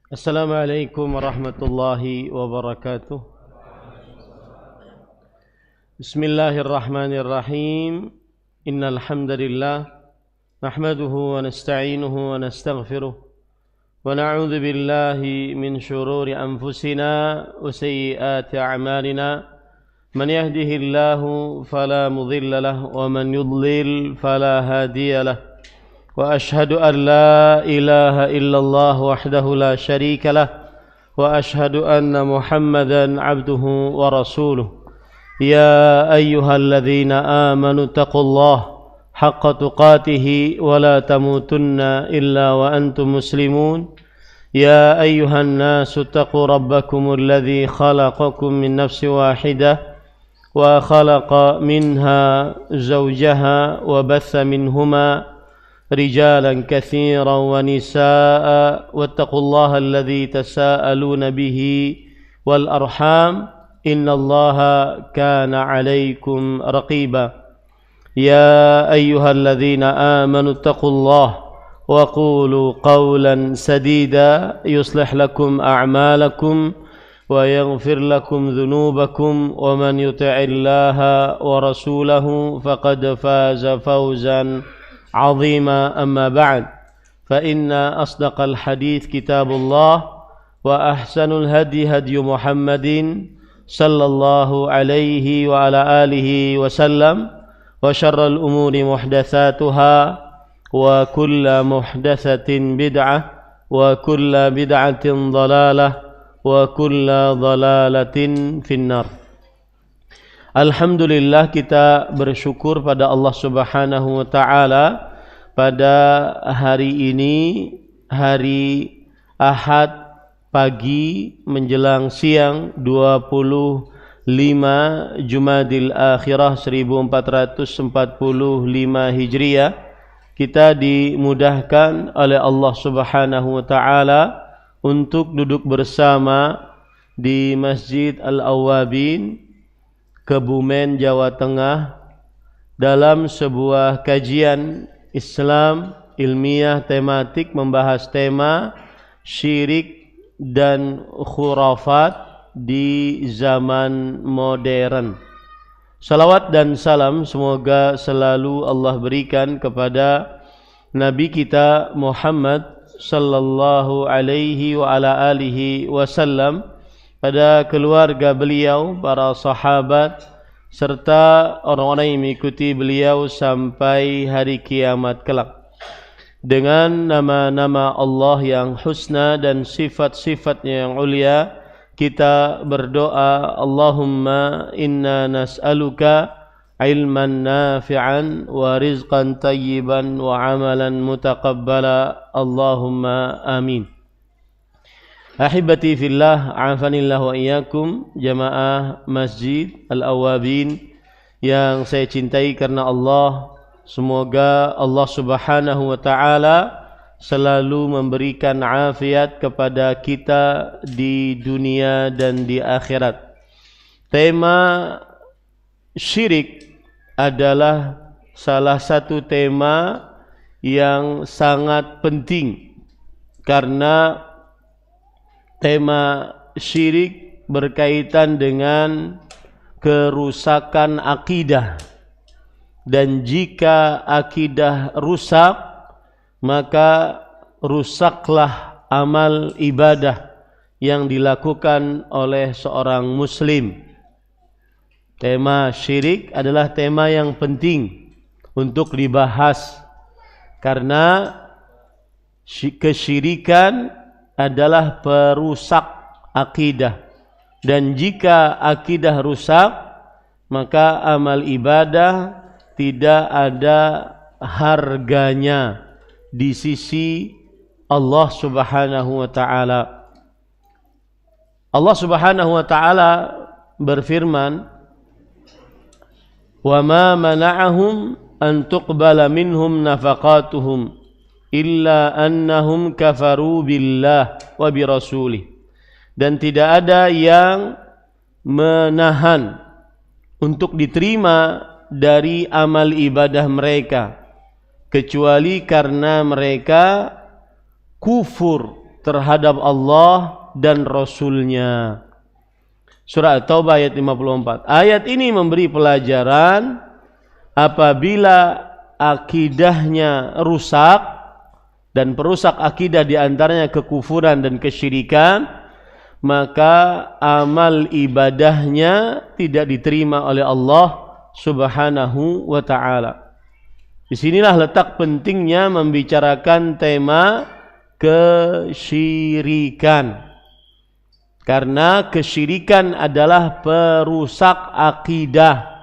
Assalamualaikum warahmatullahi wabarakatuh. Bismillahirrahmanirrahim. Innal hamdalillah nahmaduhu wa nasta'inuhu wa nastaghfiruh wa na'udzu billahi min shururi anfusina wa sayyiati a'malina. Man yahdihillahu fala mudilla lahu wa man yudlil fala hadiya lahu. وأشهد أن لا إله إلا الله وحده لا شريك له وأشهد أن محمدا عبده ورسوله يا أيها الذين آمنوا اتقوا الله حق تقاته ولا تموتن إلا وأنتم مسلمون يا أيها الناس اتقوا ربكم الذي خلقكم من نفس واحدة وخلق منها زوجها وبث منهما رجالا كثيرا ونساء واتقوا الله الذي تساءلون به والأرحام إن الله كان عليكم رقيبا يا أيها الذين آمنوا اتقوا الله وقولوا قولا سديدا يصلح لكم أعمالكم ويغفر لكم ذنوبكم ومن يطع الله ورسوله فقد فاز فوزا عظيما أما بعد فإن أصدق الحديث كتاب الله وأحسن الهدي هدي محمد صلى الله عليه وعلى آله وسلم وشر الأمور محدثاتها وكل محدثة بدعة وكل بدعة ضلالة وكل ضلالة في النار. Alhamdulillah, kita bersyukur pada Allah Subhanahu wa Ta'ala pada hari ini, hari Ahad pagi menjelang siang 25 Jumadil Akhirah 1445 Hijriah, kita dimudahkan oleh Allah Subhanahu wa Ta'ala untuk duduk bersama di Masjid Al-Awwabin, Kebumen, Jawa Tengah, dalam sebuah kajian Islam ilmiah tematik membahas tema syirik dan khurafat di zaman modern. Salawat dan salam semoga selalu Allah berikan kepada Nabi kita Muhammad sallallahu alaihi wa ala alihi wasallam, pada keluarga beliau, para sahabat, serta orang-orang yang mengikuti beliau sampai hari kiamat kelak. Dengan nama-nama Allah yang husna dan sifat-sifatnya yang ulia, kita berdoa, Allahumma inna nas'aluka ilman nafi'an wa rizqan tayyiban wa amalan mutaqabbala. Allahumma amin. Ahibati fillah, a'afanillah wa iyyakum, jamaah Masjid Al-Awwabin yang saya cintai karena Allah. Semoga Allah Subhanahu wa Ta'ala selalu memberikan afiat kepada kita di dunia dan di akhirat. Tema syirik adalah salah satu tema yang sangat penting, karena tema syirik berkaitan dengan kerusakan akidah, dan jika akidah rusak, maka rusaklah amal ibadah yang dilakukan oleh seorang muslim. Tema syirik adalah tema yang penting untuk dibahas, karena kesyirikan adalah perusak akidah, dan jika akidah rusak, maka amal ibadah tidak ada harganya di sisi Allah Subhanahu wa Ta'ala. Allah Subhanahu wa Ta'ala berfirman, "Wa ma mana'ahum an tuqbala minhum nafaqatuhum illa annahum kafaru billah wa birasulih." Dan tidak ada yang menahan untuk diterima dari amal ibadah mereka kecuali karena mereka kufur terhadap Allah dan Rasul-Nya. Surah At-Taubah ayat 54. Ayat ini memberi pelajaran apabila akidahnya rusak, dan perusak akidah diantaranya kekufuran dan kesyirikan, maka amal ibadahnya tidak diterima oleh Allah Subhanahu wa ta'ala. Disinilah letak pentingnya membicarakan tema kesyirikan. Karena kesyirikan adalah perusak akidah.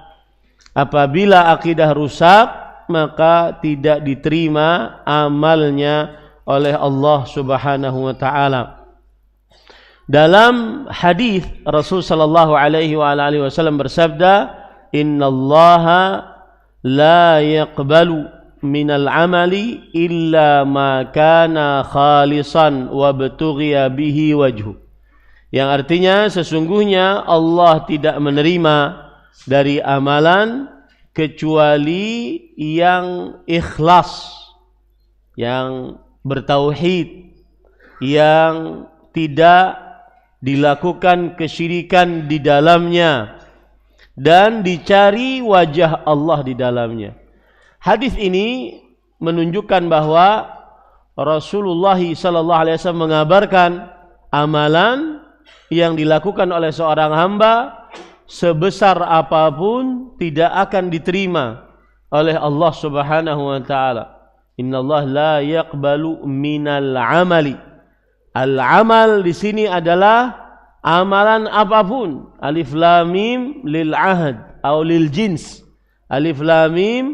Apabila akidah rusak, maka tidak diterima amalnya oleh Allah Subhanahu wa ta'ala. Dalam hadis Rasul sallallahu alaihi wasallam bersabda, "Innallaha la yaqbalu minal amali illa ma kana khalisan wa btughiya bihi wajhu." Yang artinya sesungguhnya Allah tidak menerima dari amalan kecuali yang ikhlas, yang bertauhid, yang tidak dilakukan kesyirikan di dalamnya, dan dicari wajah Allah di dalamnya. Hadis ini menunjukkan bahwa Rasulullah SAW mengabarkan amalan yang dilakukan oleh seorang hamba sebesar apapun tidak akan diterima oleh Allah Subhanahu wa ta'ala. Innallaha la yaqbalu minal amali. Al-amal di sini adalah amalan apapun. Alif lam mim lil ahad atau lil jins. Alif lam mim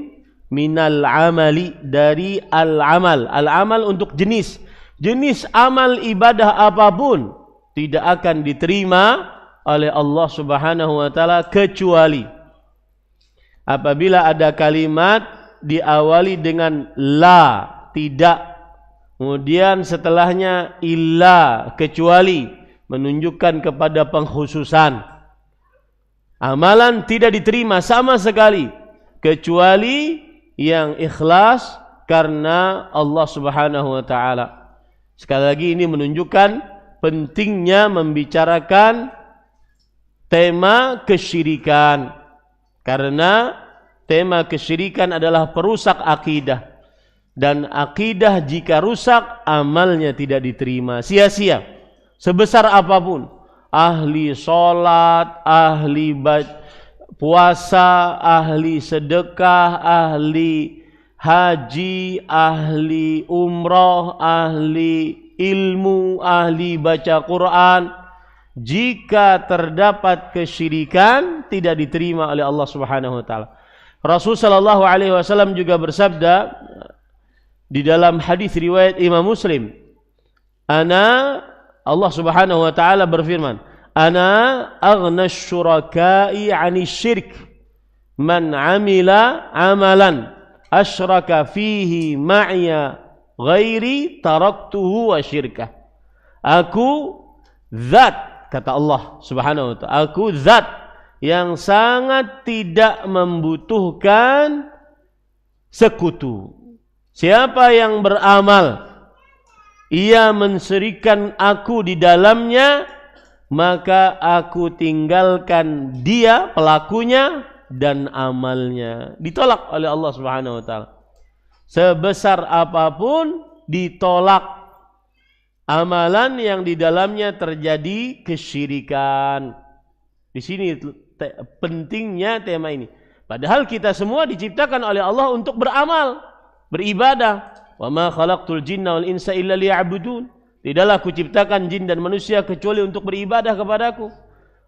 minal amali, dari al-amal. Al-amal untuk jenis. Jenis amal ibadah apapun tidak akan diterima oleh Allah Subhanahu wa ta'ala kecuali apabila ada kalimat diawali dengan la, tidak, kemudian setelahnya illa, kecuali, menunjukkan kepada pengkhususan. Amalan tidak diterima sama sekali kecuali yang ikhlas karena Allah Subhanahu wa ta'ala. Sekali lagi ini menunjukkan pentingnya membicarakan tema kesyirikan, karena tema kesyirikan adalah perusak akidah, dan akidah jika rusak amalnya tidak diterima, sia-sia sebesar apapun. Ahli sholat, ahli puasa, ahli sedekah, ahli haji, ahli umroh, ahli ilmu, ahli baca Quran, jika terdapat kesyirikan tidak diterima oleh Allah Subhanahu wa ta'ala. Rasul sallallahu alaihi wasallam juga bersabda di dalam hadis riwayat Imam Muslim, Allah Subhanahu wa ta'ala berfirman, "Ana aghnash syuraka'i 'anil syirk man 'amila 'amalan asyraka fihi ma'iya ghairi taraktuhu wa syirkah." Aku zat, kata Allah Subhanahu wa ta'ala, aku zat yang sangat tidak membutuhkan sekutu. Siapa yang beramal ia mensyirikkan aku di dalamnya, maka aku tinggalkan dia, pelakunya, dan amalnya. Ditolak oleh Allah Subhanahu wa ta'ala. Sebesar apapun ditolak amalan yang di dalamnya terjadi kesyirikan. Di sini pentingnya tema ini. Padahal kita semua diciptakan oleh Allah untuk beramal, beribadah. Wa ma khalaqtul jinna wal insa illa liya'budun. Tidaklah aku ciptakan jin dan manusia kecuali untuk beribadah kepadaku.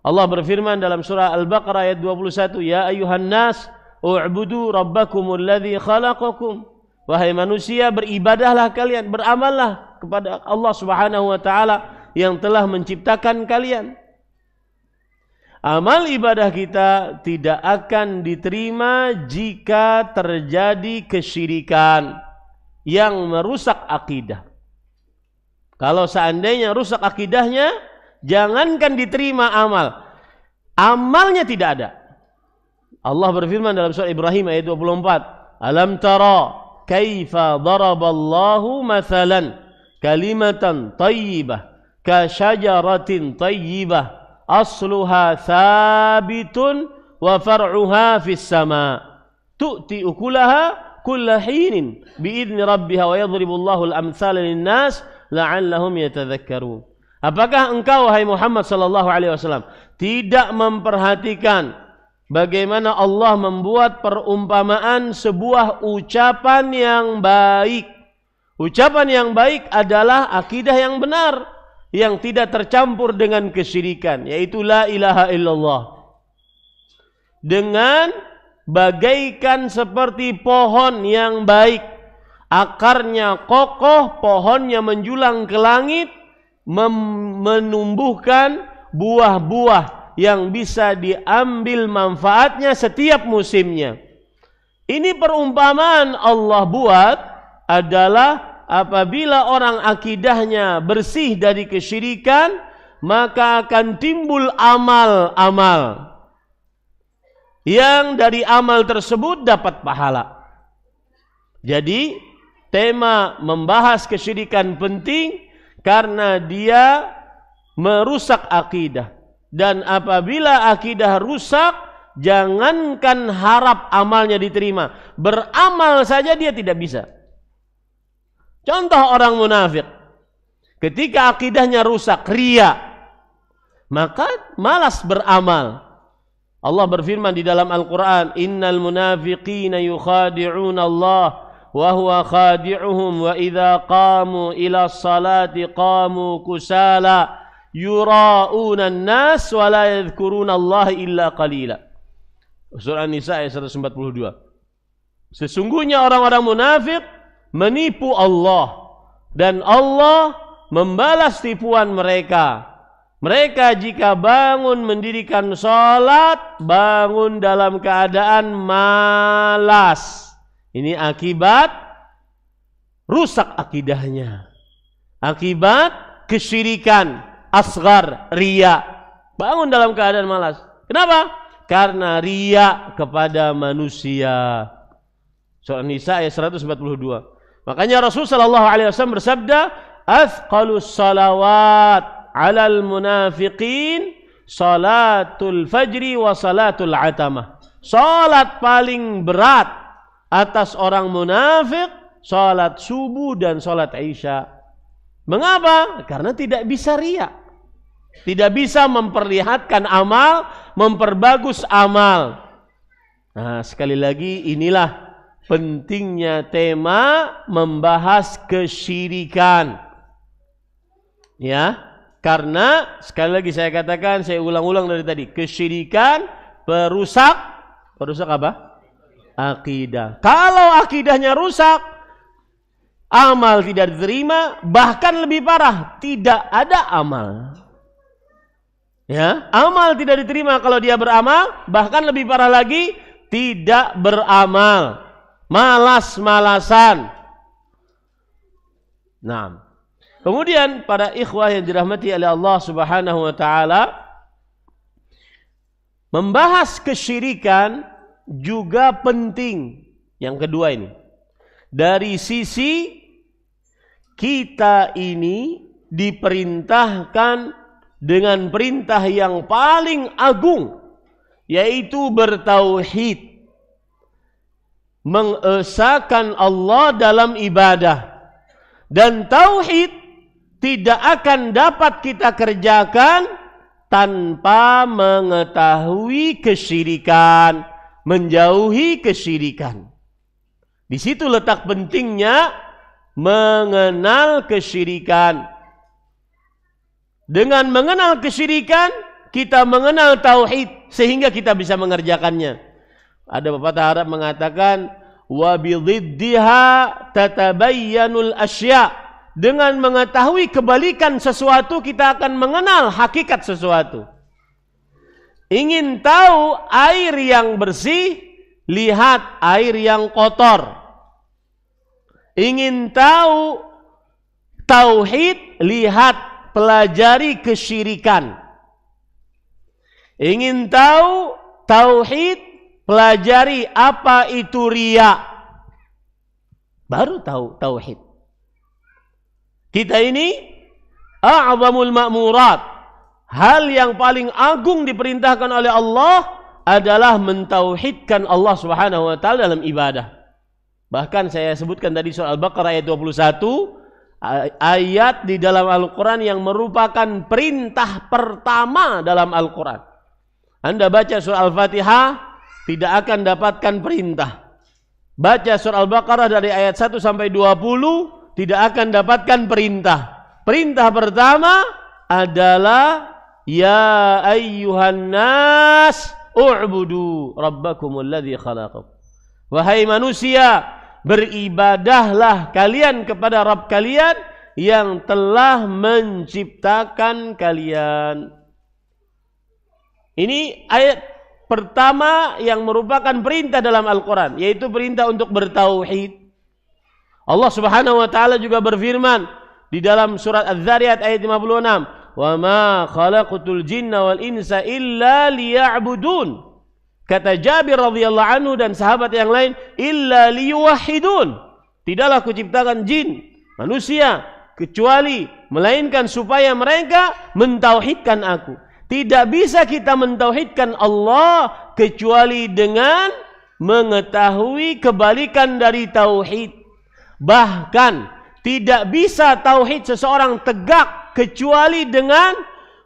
Allah berfirman dalam surah Al-Baqarah ayat 21, "Ya ayyuhan nas, u'budu rabbakumul ladzi khalaqakum." Wahai manusia, beribadahlah kalian, beramallah kepada Allah Subhanahu wa ta'ala yang telah menciptakan kalian. Amal ibadah kita tidak akan diterima jika terjadi kesyirikan yang merusak akidah. Kalau seandainya rusak akidahnya, jangankan diterima amal, amalnya tidak ada. Allah berfirman dalam surah Ibrahim ayat 24, "Alam tara kaifa daraballahu mathalan kalimatan thayyibah ka syajaratin thayyibah asluha thabitun wa far'uha fis sama tu'ti ukulaha kulla hinin biidzni rabbiha wa yadribullahu al-amthala lin-nas la'allahum yatadhakkarun. Apakah engkau wahai Muhammad sallallahu alaihi wasallam tidak memperhatikan bagaimana Allah membuat perumpamaan sebuah ucapan yang baik? Ucapan yang baik adalah akidah yang benar yang tidak tercampur dengan kesyirikan, yaitu la ilaha illallah. Dengan bagaikan seperti pohon yang baik, akarnya kokoh, pohonnya menjulang ke langit, menumbuhkan buah-buah yang bisa diambil manfaatnya setiap musimnya. Ini perumpamaan Allah buat adalah apabila orang akidahnya bersih dari kesyirikan, maka akan timbul amal-amal yang dari amal tersebut dapat pahala. Jadi tema membahas kesyirikan penting karena dia merusak akidah. Dan apabila akidah rusak, jangankan harap amalnya diterima, beramal saja dia tidak bisa. Contoh orang munafik, ketika akidahnya rusak, riya, maka malas beramal. Allah berfirman di dalam Al-Quran, innal munafiqina yukhadi'una Allah wa huwa khadi'uhum wa idza qamu ila salati qamu kusala yura'una an-nas wa la yadhkuruna Allah illa qalila. Surah An-Nisa ayat 142. Sesungguhnya orang-orang munafik menipu Allah dan Allah membalas tipuan mereka. Mereka jika bangun mendirikan salat, bangun dalam keadaan malas. Ini akibat rusak akidahnya. Akibat kesyirikan asghar, riya. Bangun dalam keadaan malas. Kenapa? Karena riya kepada manusia. Surah Nisa ayat 142. Makanya Rasul sallallahu alaihi wasallam bersabda, "Athqalus salawat 'alal munafiqin salatul fajri wa salatul atamah." Salat paling berat atas orang munafik, salat subuh dan salat isya. Mengapa? Karena tidak bisa riya. Tidak bisa memperlihatkan amal, memperbagus amal. Nah, sekali lagi inilah pentingnya tema membahas kesyirikan. Ya, karena sekali lagi saya katakan, saya ulang-ulang dari tadi, kesyirikan perusak apa? Akidah. Kalau akidahnya rusak, amal tidak diterima, bahkan lebih parah, tidak ada amal. Ya, amal tidak diterima kalau dia beramal, bahkan lebih parah lagi, tidak beramal. Malas-malasan. Nah, kemudian para ikhwah yang dirahmati oleh Allah Subhanahu wa taala, membahas kesyirikan juga penting. Yang kedua ini, dari sisi kita ini diperintahkan dengan perintah yang paling agung, yaitu bertauhid, mengesahkan Allah dalam ibadah. Dan tauhid tidak akan dapat kita kerjakan tanpa mengetahui kesyirikan, menjauhi kesyirikan. Di situ letak pentingnya mengenal kesyirikan. Dengan mengenal kesyirikan, kita mengenal tauhid sehingga kita bisa mengerjakannya. Ada pepatah Arab mengatakan, wa bididdiha tatabayyanul asya. Dengan mengetahui kebalikan sesuatu, kita akan mengenal hakikat sesuatu. Ingin tahu air yang bersih, lihat air yang kotor. Ingin tahu tauhid, lihat, pelajari kesyirikan. Ingin tahu tauhid, pelajari apa itu riya. Baru tahu tauhid. Kita ini a'zamul ma'murat. Hal yang paling agung diperintahkan oleh Allah adalah mentauhidkan Allah Subhanahu wa taala dalam ibadah. Bahkan saya sebutkan tadi surah Al-Baqarah ayat 21, ayat di dalam Al-Qur'an yang merupakan perintah pertama dalam Al-Qur'an. Anda baca surah Al-Fatihah tidak akan dapatkan perintah. Baca surah Al-Baqarah dari ayat 1 sampai 20 tidak akan dapatkan perintah. Perintah pertama adalah ya ayyuhan nas u'budu rabbakumul ladzi khalaqakum. Wahai manusia, beribadahlah kalian kepada Rabb kalian yang telah menciptakan kalian. Ini ayat pertama yang merupakan perintah dalam Al-Quran, yaitu perintah untuk bertauhid. Allah Subhanahu wa taala juga berfirman di dalam surat Az-Zariyat ayat 56, "Wa ma khalaqtul jinna wal insa illa liya'budun." Kata Jabir radhiyallahu anhu dan sahabat yang lain, "Illa liyuwahhidun." Tidaklah kuciptakan jin, manusia, kecuali melainkan supaya mereka mentauhidkan aku. Tidak bisa kita mentauhidkan Allah kecuali dengan mengetahui kebalikan dari tauhid. Bahkan tidak bisa tauhid seseorang tegak kecuali dengan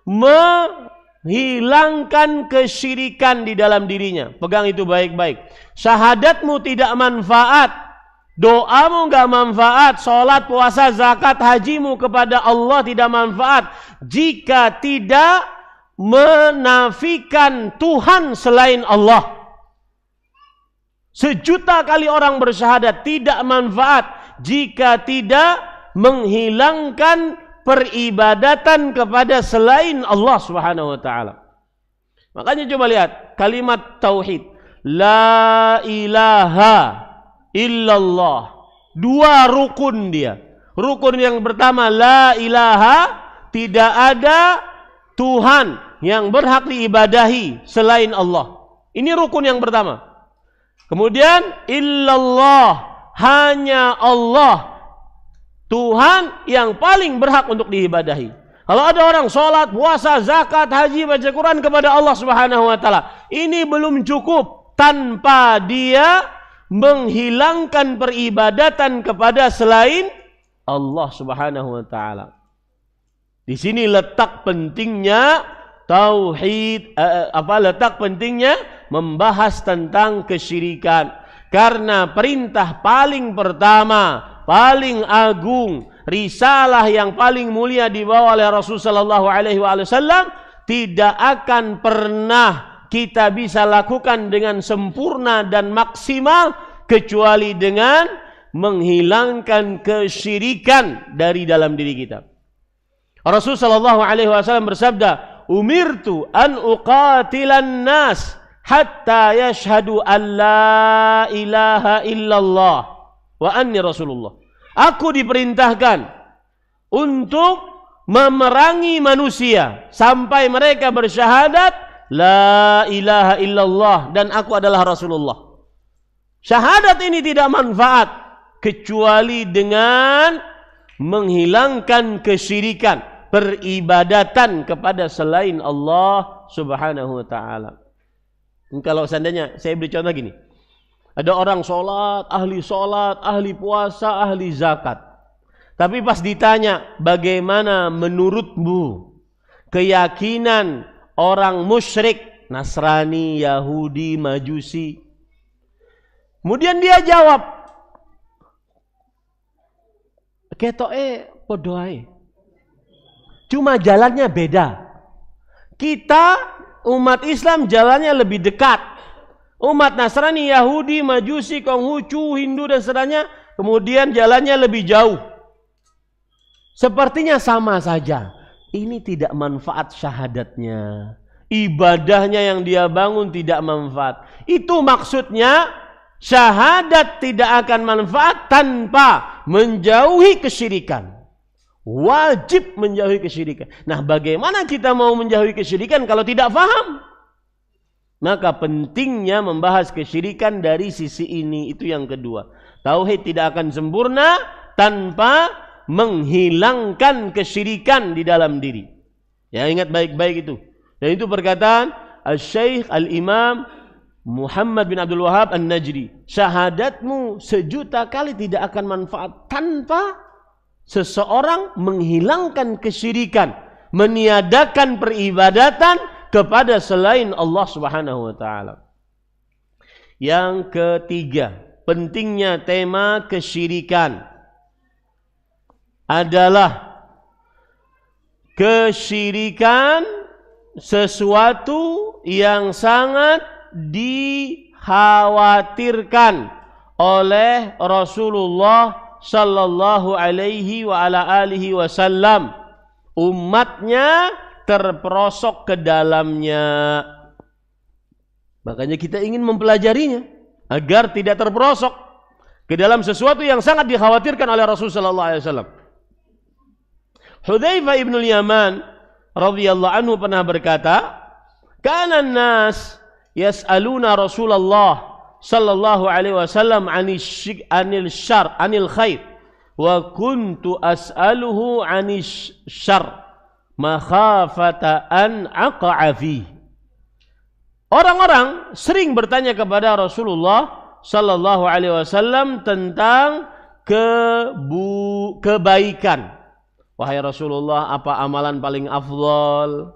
menghilangkan kesyirikan di dalam dirinya. Pegang itu baik-baik. Syahadatmu tidak manfaat, doamu enggak manfaat, salat, puasa, zakat, hajimu kepada Allah tidak manfaat jika tidak menafikan Tuhan selain Allah. Sejuta kali orang bersyahadat tidak manfaat jika tidak menghilangkan peribadatan kepada selain Allah Subhanahu wa taala. Makanya coba lihat kalimat tauhid, la ilaha illallah. Dua rukun dia. Rukun yang pertama, la ilaha, tidak ada Tuhan yang berhak diibadahi selain Allah. Ini rukun yang pertama. Kemudian illallah, hanya Allah, Tuhan yang paling berhak untuk diibadahi. Kalau ada orang sholat, puasa, zakat, haji, baca Quran kepada Allah Subhanahu wa taala, ini belum cukup tanpa dia menghilangkan peribadatan kepada selain Allah Subhanahu wa taala. Di sini letak pentingnya tauhid, letak pentingnya membahas tentang kesyirikan. Karena perintah paling pertama, paling agung, risalah yang paling mulia dibawa oleh Rasulullah sallallahu alaihi wasallam tidak akan pernah kita bisa lakukan dengan sempurna dan maksimal kecuali dengan menghilangkan kesyirikan dari dalam diri kita. Rasulullah sallallahu alaihi wasallam bersabda, "Umirtu an uqatilan nas hatta yashhadu an la ilaha illallah wa anni rasulullah." Aku diperintahkan untuk memerangi manusia sampai mereka bersyahadat la ilaha illallah dan aku adalah Rasulullah. Syahadat ini tidak manfaat kecuali dengan menghilangkan kesyirikan, peribadatan kepada selain Allah Subhanahu wa taala. Kalau seandainya saya beri contoh gini. Ada orang sholat, ahli puasa, ahli zakat. Tapi pas ditanya, bagaimana menurutmu keyakinan orang musyrik, Nasrani, Yahudi, Majusi? Kemudian dia jawab, ketoke podo ae. Cuma jalannya beda. Kita umat Islam jalannya lebih dekat. Umat Nasrani, Yahudi, Majusi, Konghucu, Hindu dan seterusnya kemudian jalannya lebih jauh. Sepertinya sama saja. Ini tidak manfaat syahadatnya. Ibadahnya yang dia bangun tidak manfaat. Itu maksudnya syahadat tidak akan manfaat tanpa menjauhi kesyirikan. Wajib menjauhi kesyirikan. Nah, bagaimana kita mau menjauhi kesyirikan kalau tidak faham? Maka pentingnya membahas kesyirikan dari sisi ini. Itu yang kedua. Tauhid tidak akan sempurna tanpa menghilangkan kesyirikan di dalam diri. Ya, ingat baik-baik itu. Dan itu perkataan Al-Syekh Al-Imam Muhammad bin Abdul Wahhab An-Najdi. Syahadatmu 1.000.000 kali tidak akan manfaat tanpa seseorang menghilangkan kesyirikan, meniadakan peribadatan kepada selain Allah Subhanahu wa taala. Yang ketiga, pentingnya tema kesyirikan adalah kesyirikan sesuatu yang sangat dikhawatirkan oleh Rasulullah sallallahu alaihi wa ala alihi wasallam. Umatnya terperosok ke dalamnya. Makanya kita ingin mempelajarinya agar tidak terperosok ke dalam sesuatu yang sangat dikhawatirkan oleh Rasul sallallahu alaihi wasallam. Hudzaifah ibn al-Yaman radhiyallahu anhu pernah berkata, "Kana an-nas yas'aluna Rasulullah sallallahu alaihi wasallam anil khair wa kuntu as'aluhu anil syarr makhafata an aqa'a fi." Orang-orang sering bertanya kepada Rasulullah sallallahu alaihi wasallam tentang kebaikan. Wahai Rasulullah, apa amalan paling afdal?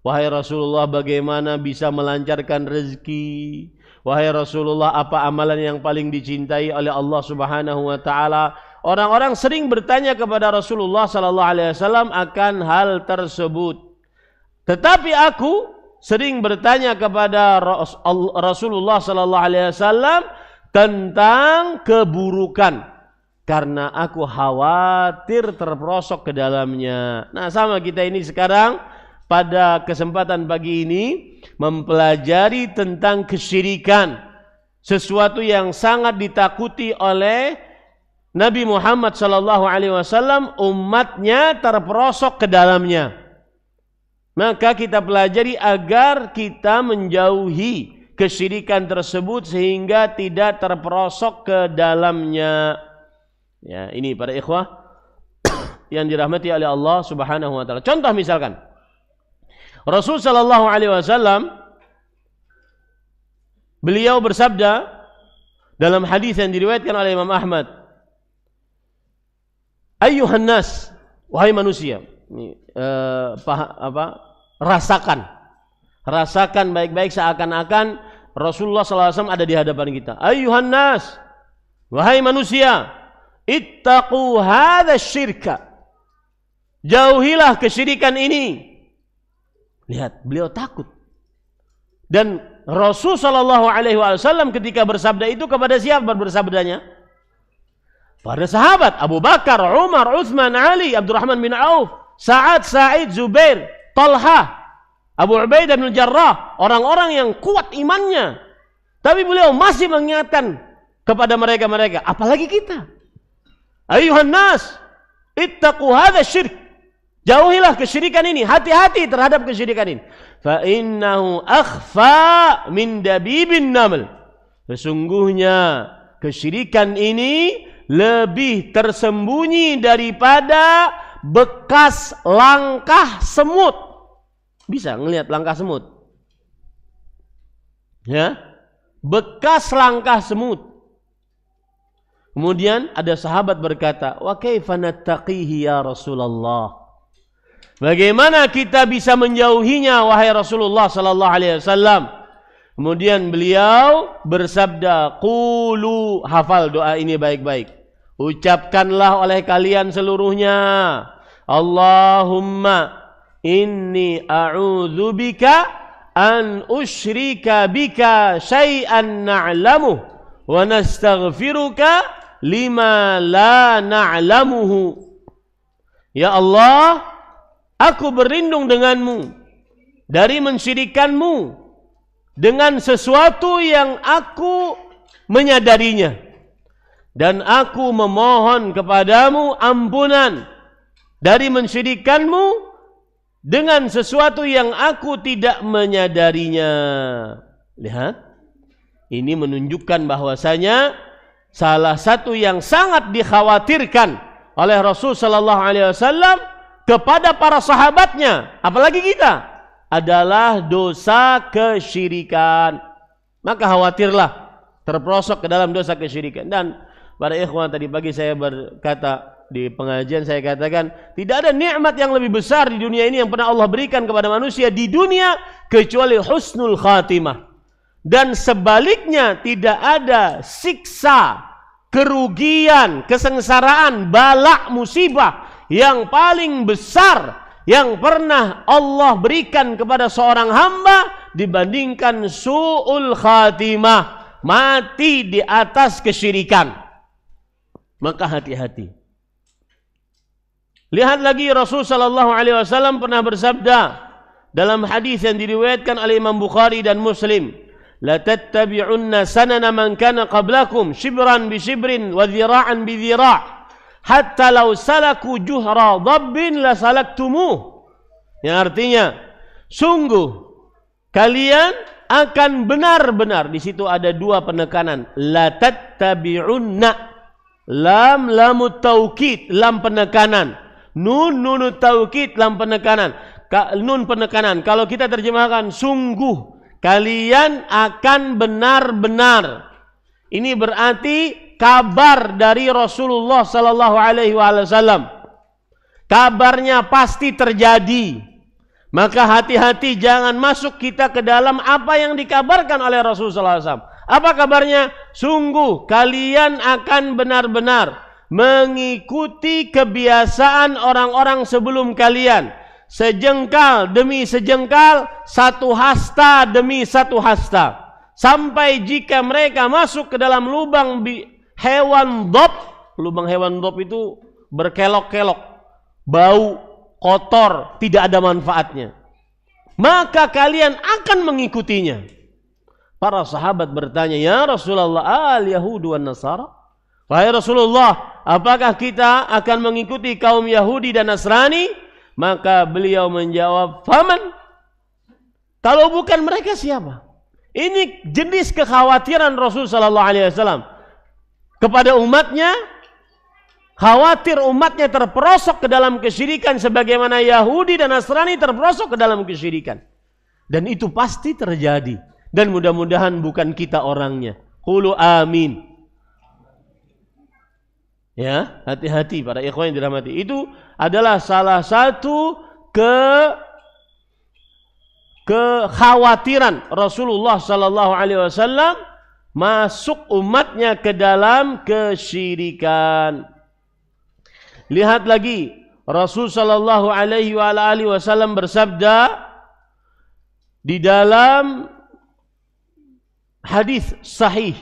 Wahai Rasulullah, bagaimana bisa melancarkan rezeki? Wahai Rasulullah, apa amalan yang paling dicintai oleh Allah Subhanahu wa taala? Orang-orang sering bertanya kepada Rasulullah sallallahu alaihi wasallam akan hal tersebut. Tetapi aku sering bertanya kepada Rasulullah sallallahu alaihi wasallam tentang keburukan, karena aku khawatir terperosok ke dalamnya. Nah, sama kita ini sekarang pada kesempatan pagi ini mempelajari tentang kesyirikan, sesuatu yang sangat ditakuti oleh Nabi Muhammad sallallahu alaihi wasallam, umatnya terperosok ke dalamnya. Maka kita pelajari agar kita menjauhi kesyirikan tersebut sehingga tidak terperosok ke dalamnya. Ya, ini para ikhwah yang dirahmati oleh Allah Subhanahu wa taala. Contoh misalkan Rasul sallallahu alaihi wasallam, beliau bersabda dalam hadis yang diriwayatkan oleh Imam Ahmad, "Ayyuhan nas, wahai manusia." Ini rasakan baik-baik seakan-akan Rasulullah sallallahu alaihi wasallam ada di hadapan kita. Ayyuhan nas, wahai manusia, ittaqu hadza syirka. Jauhilah kesyirikan ini. Lihat, beliau takut. Dan Rasul sallallahu alaihi wasallam ketika bersabda itu kepada siapa bersabdanya? Pada sahabat Abu Bakar, Umar, Utsman, Ali, Abdurrahman bin Auf, Sa'ad, Sa'id, Zubair, Talha, Abu Ubaidah bin Jarrah, orang-orang yang kuat imannya. Tapi beliau masih mengingatkan kepada mereka-mereka, apalagi kita. Ayuhan nas, ittaqu hadza syirk. Jauhilah kesyirikan ini, hati-hati terhadap kesyirikan ini. Fa innahu akhfa min dabibin naml. Sesungguhnya kesyirikan ini lebih tersembunyi daripada bekas langkah semut. Bisa ngelihat langkah semut? Ya, bekas langkah semut. Kemudian ada sahabat berkata, "Wa kaifa nattaqihi ya Rasulullah?" Bagaimana kita bisa menjauhinya wahai Rasulullah sallallahu alaihi wasallam? Kemudian beliau bersabda, "Qulu," hafal doa ini baik-baik. Ucapkanlah oleh kalian seluruhnya, "Allahumma inni a'udzubika an usyrika bika syai'an na'lamuh wa nastaghfiruka lima la na'lamuhu." Ya Allah, aku berlindung denganmu dari mensyirikanmu dengan sesuatu yang aku menyadarinya, dan aku memohon kepadamu ampunan dari mensyirikanmu dengan sesuatu yang aku tidak menyadarinya. Lihat, ini menunjukkan bahwasanya salah satu yang sangat dikhawatirkan oleh Rasul sallallahu alaihi wasallam kepada para sahabatnya, apalagi kita, adalah dosa kesyirikan. Maka khawatirlah terperosok ke dalam dosa kesyirikan. Dan para ikhwan, tadi pagi saya berkata di pengajian, saya katakan tidak ada nikmat yang lebih besar di dunia ini yang pernah Allah berikan kepada manusia di dunia kecuali husnul khatimah. Dan sebaliknya tidak ada siksa, kerugian, kesengsaraan, bala, musibah yang paling besar yang pernah Allah berikan kepada seorang hamba dibandingkan su'ul khatimah, mati di atas kesyirikan. Maka hati-hati. Lihat lagi Rasul sallallahu alaihi wasallam pernah bersabda dalam hadis yang diriwayatkan oleh Imam Bukhari dan Muslim, la tattabi'unna sanana man kana qablakum shibran bi shibrin wa dhira'an bi dhira' hatta law salaku juhra dhabbin la salaktumuh. Yang artinya, sungguh kalian akan benar-benar, di situ ada dua penekanan, la tattabi'unna, lam lamut taukid, lam penekanan, nun nunut taukid, lam penekanan, nun penekanan. Kalau kita terjemahkan sungguh kalian akan benar-benar, ini berarti kabar dari Rasulullah sallallahu alaihi wasallam, kabarnya pasti terjadi. Maka hati-hati jangan masuk kita ke dalam apa yang dikabarkan oleh Rasulullah sallallahu alaihi wasallam. Apa kabarnya? Sungguh kalian akan benar-benar mengikuti kebiasaan orang-orang sebelum kalian, sejengkal demi sejengkal, satu hasta demi satu hasta, sampai jika mereka masuk ke dalam lubang hewan dhab. Lubang hewan dhab itu berkelok-kelok, bau, kotor, tidak ada manfaatnya, maka kalian akan mengikutinya. Para sahabat bertanya, ya Rasulullah, al-Yahudu wan Nasara? Wahai Rasulullah, apakah kita akan mengikuti kaum Yahudi dan Nasrani? Maka beliau menjawab, faman? Kalau bukan mereka siapa? Ini jenis kekhawatiran Rasul sallallahu alaihi wasallam kepada umatnya, khawatir umatnya terperosok ke dalam kesyirikan sebagaimana Yahudi dan Nasrani terperosok ke dalam kesyirikan. Dan itu pasti terjadi. Dan mudah-mudahan bukan kita orangnya. Qulu amin. Ya, hati-hati para ikhwan yang dirahmati. Itu adalah salah satu kekhawatiran Rasulullah sallallahu alaihi wasallam masuk umatnya ke dalam kesyirikan. Lihat lagi Rasul sallallahu alaihi wasallam bersabda di dalam hadis sahih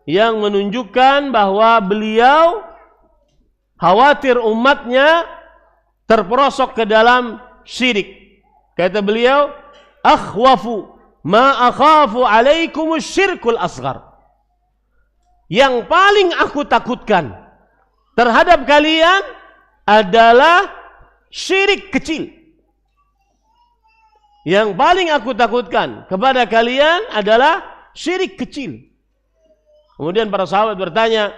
yang menunjukkan bahwa beliau khawatir umatnya terperosok ke dalam syirik. Kata beliau, akhwafu ma akhafu alaikumus syirkul asghar. Yang paling aku takutkan terhadap kalian adalah syirik kecil. Yang paling aku takutkan kepada kalian adalah syirik kecil. Kemudian para sahabat bertanya,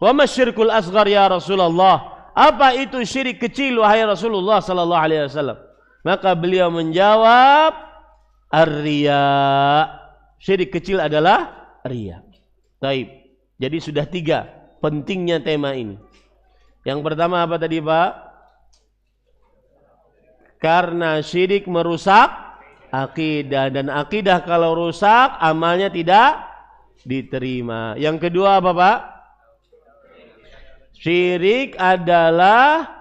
wa masyirkul asghar ya Rasulullah? Apa itu syirik kecil wahai Rasulullah sallallahu alaihi wasallam? Maka beliau menjawab, ar-riya. Syirik kecil adalah riya. Taib. Jadi sudah 3 pentingnya tema ini. Yang pertama apa tadi, Pak? Karena syirik merusak akidah, dan akidah kalau rusak amalnya tidak diterima. Yang kedua apa, Pak? Syirik adalah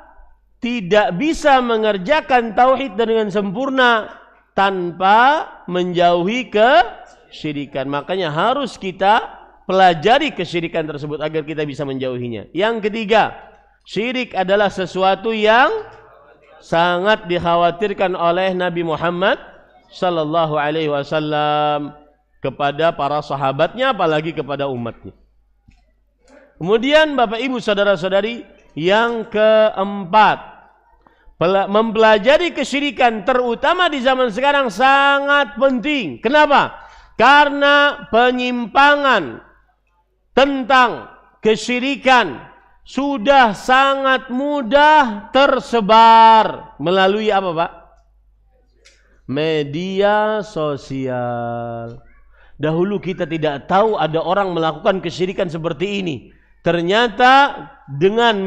tidak bisa mengerjakan tauhid dengan sempurna tanpa menjauhi kesyirikan. Makanya harus kita pelajari kesyirikan tersebut agar kita bisa menjauhinya. Yang ketiga, syirik adalah sesuatu yang sangat dikhawatirkan oleh Nabi Muhammad sallallahu alaihi wasallam kepada para sahabatnya, apalagi kepada umatnya. Kemudian Bapak Ibu saudara-saudari, yang keempat, mempelajari kesyirikan terutama di zaman sekarang sangat penting. Kenapa? Karena penyimpangan tentang kesyirikan sudah sangat mudah tersebar melalui apa, Pak? Media sosial. Dahulu kita tidak tahu ada orang melakukan kesyirikan seperti ini. Ternyata dengan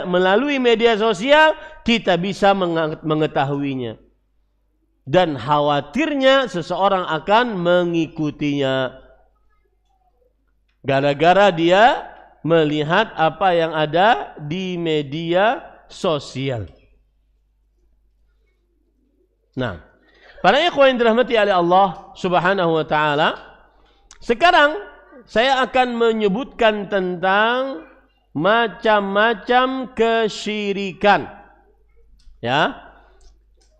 melalui media sosial kita bisa mengetahuinya. Dan khawatirnya seseorang akan mengikutinya. Gara-gara dia melihat apa yang ada di media sosial. Nah, para ikhwan yang dirahmati oleh Allah Subhanahu wa taala, sekarang saya akan menyebutkan tentang macam-macam kesyirikan. Ya.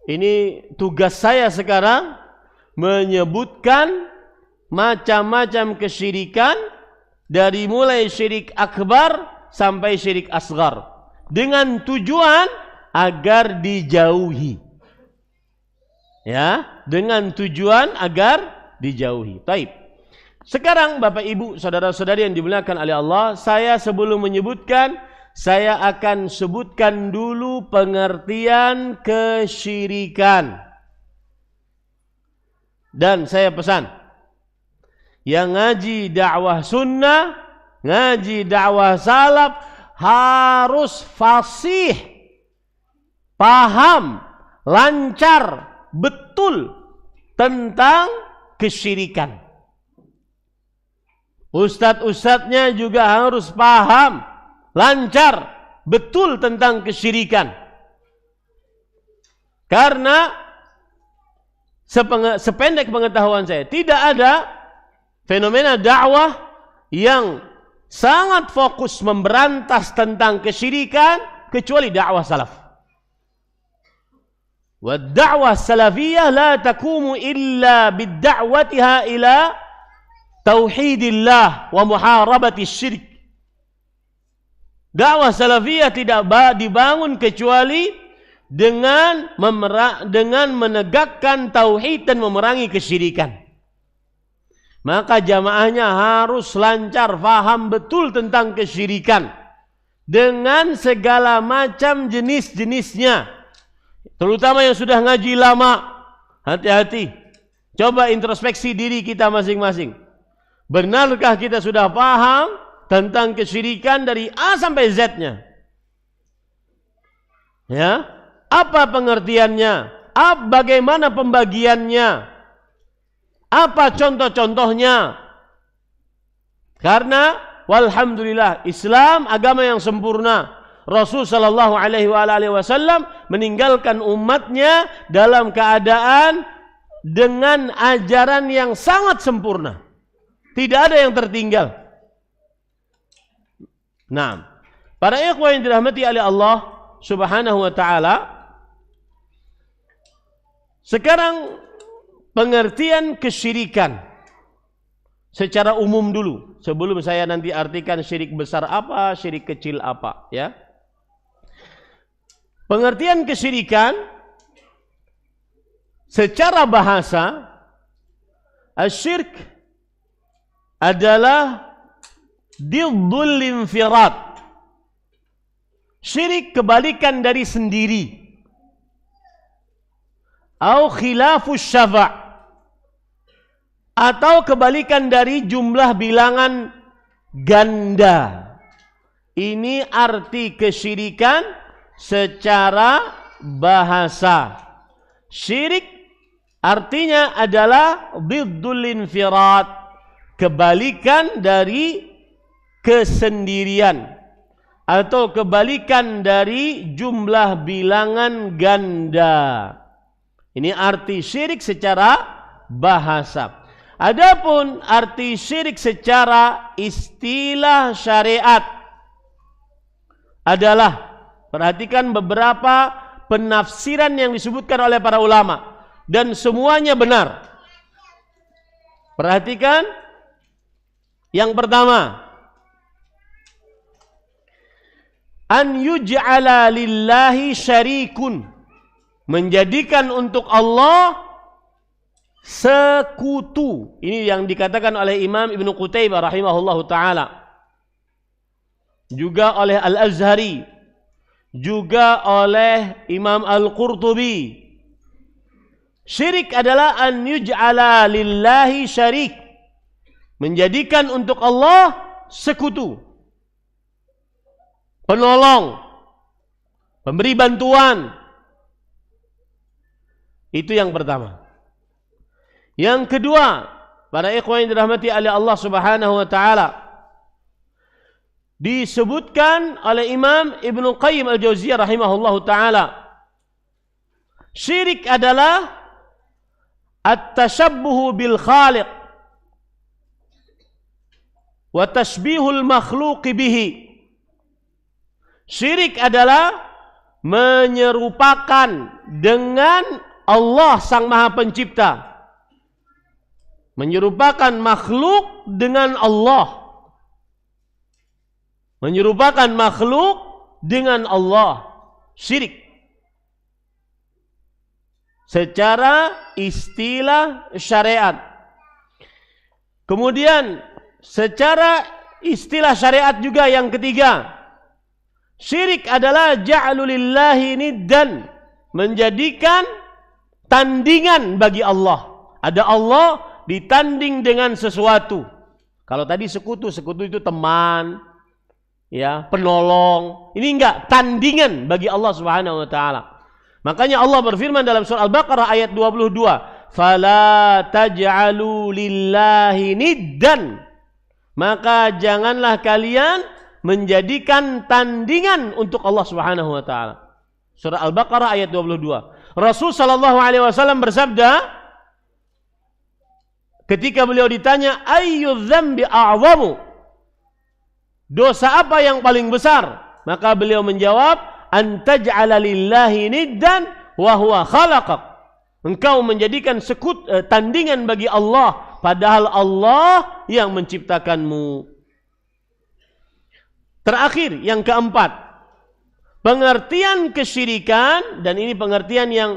Ini tugas saya sekarang menyebutkan macam-macam kesyirikan dari mulai syirik akbar sampai syirik asghar dengan tujuan agar dijauhi. Ya, dengan tujuan agar dijauhi. Taib. Sekarang Bapak Ibu, saudara-saudari yang dimuliakan oleh Allah, saya sebelum menyebutkan, saya akan sebutkan dulu pengertian kesyirikan. Dan saya pesan, yang ngaji dakwah sunnah, ngaji dakwah salaf harus fasih, paham, lancar, betul tentang kesyirikan. Ustadz-ustadznya juga harus paham, lancar, betul tentang kesyirikan. Karena sependek pengetahuan saya, tidak ada fenomena dakwah yang sangat fokus memberantas tentang kesyirikan kecuali dakwah salaf. Wa dakwah salafiyah la takumu illa bid-da'watiha ila tauhidillah wa muharabati syirik. Dakwah salafiyah tidak dibangun kecuali dengan menegakkan tauhid dan memerangi kesyirikan. Maka jamaahnya harus lancar, faham betul tentang kesyirikan dengan segala macam jenis-jenisnya. Terutama yang sudah ngaji lama, hati-hati. Coba introspeksi diri kita masing-masing. Benarkah kita sudah paham tentang kesyirikan dari A sampai Z-nya? Ya, apa pengertiannya? Bagaimana pembagiannya? Apa contoh-contohnya? Karena walhamdulillah Islam agama yang sempurna. Rasul sallallahu alaihi wasallam meninggalkan umatnya dalam keadaan dengan ajaran yang sangat sempurna. Tidak ada yang tertinggal. Nah, para ikhwan yang dirahmati oleh Allah Subhanahu wa taala, sekarang pengertian kesyirikan secara umum dulu sebelum saya nanti artikan syirik besar apa, syirik kecil apa, ya. Pengertian kesyirikan secara bahasa, asyirik adalah diddul infirad. Syirik kebalikan dari sendiri. Au khilafus syafa', atau kebalikan dari jumlah bilangan ganda. Ini arti kesyirikan secara bahasa. Syirik artinya adalah diddul infirad, kebalikan dari kesendirian atau kebalikan dari jumlah bilangan ganda. Ini arti syirik secara bahasa. Adapun arti syirik secara istilah syariat adalah, perhatikan beberapa penafsiran yang disebutkan oleh para ulama dan semuanya benar. Perhatikan yang pertama, an yuj'ala lillahi syarikun, menjadikan untuk Allah sekutu. Ini yang dikatakan oleh Imam Ibnu Qutaibah rahimahullahu taala. juga oleh Al-Azhari, juga oleh Imam Al-Qurtubi. Syirik adalah an yuj'ala lillahi syarik, menjadikan untuk Allah sekutu, penolong, pemberi bantuan. Itu yang pertama. Yang kedua, para ikhwan yang dirahmati oleh Allah Subhanahu wa taala, disebutkan oleh Imam Ibnu Qayyim Al-Jauziyah rahimahullahu taala, syirik adalah at-tashabbuhu bil khaliq wa tashbihul makhluq bihi. Syirik adalah menyerupakan dengan Allah Sang Maha Pencipta, menyerupakan makhluk dengan Allah, menyerupakan makhluk dengan Allah. Syirik secara istilah syariat. Kemudian secara istilah syariat juga yang ketiga, syirik adalah ja'lulillahi niddan, menjadikan tandingan bagi Allah. Ada Allah ditanding dengan sesuatu. Kalau tadi sekutu itu teman, ya, penolong. Ini enggak, tandingan bagi Allah Subhanahu wa taala. Makanya Allah berfirman dalam surah Al-Baqarah ayat 22, "Fala taj'alu lillahi niddan." Maka janganlah kalian menjadikan tandingan untuk Allah Subhanahu wa taala. Surah Al-Baqarah ayat 22. Rasul sallallahu alaihi wasallam bersabda ketika beliau ditanya, "Ayyu dzambi a'zamu?" Dosa apa yang paling besar? Maka beliau menjawab, "An taj'ala lillahi niddan wa huwa khalaqak." Engkau menjadikan tandingan bagi Allah, padahal Allah yang menciptakanmu. Terakhir, yang keempat, pengertian kesyirikan, dan ini pengertian yang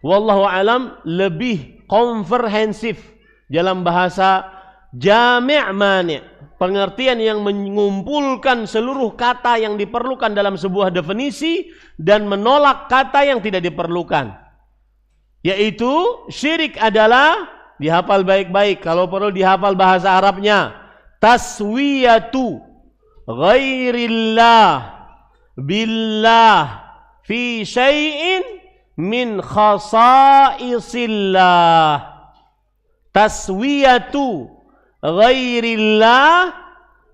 wallahu alam lebih komprehensif dalam bahasa jami' mani', pengertian yang mengumpulkan seluruh kata yang diperlukan dalam sebuah definisi dan menolak kata yang tidak diperlukan. Yaitu syirik adalah, dihafal baik-baik, kalau perlu dihafal bahasa Arabnya, taswiyatu ghairillah billah fi syai'in min khasaisillah. Taswiyatu ghairillah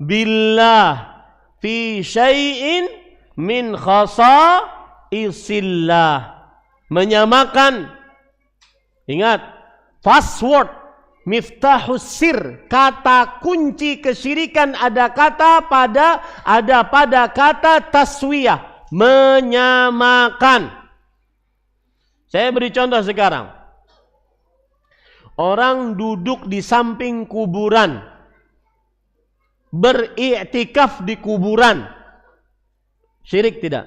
billah fi syai'in min khasaisillah. Menyamakan, ingat, password, miftahus sir, kata kunci kesyirikan ada pada kata taswiyah, menyamakan. Saya beri contoh sekarang. Orang duduk di samping kuburan, beriktikaf di kuburan, syirik tidak?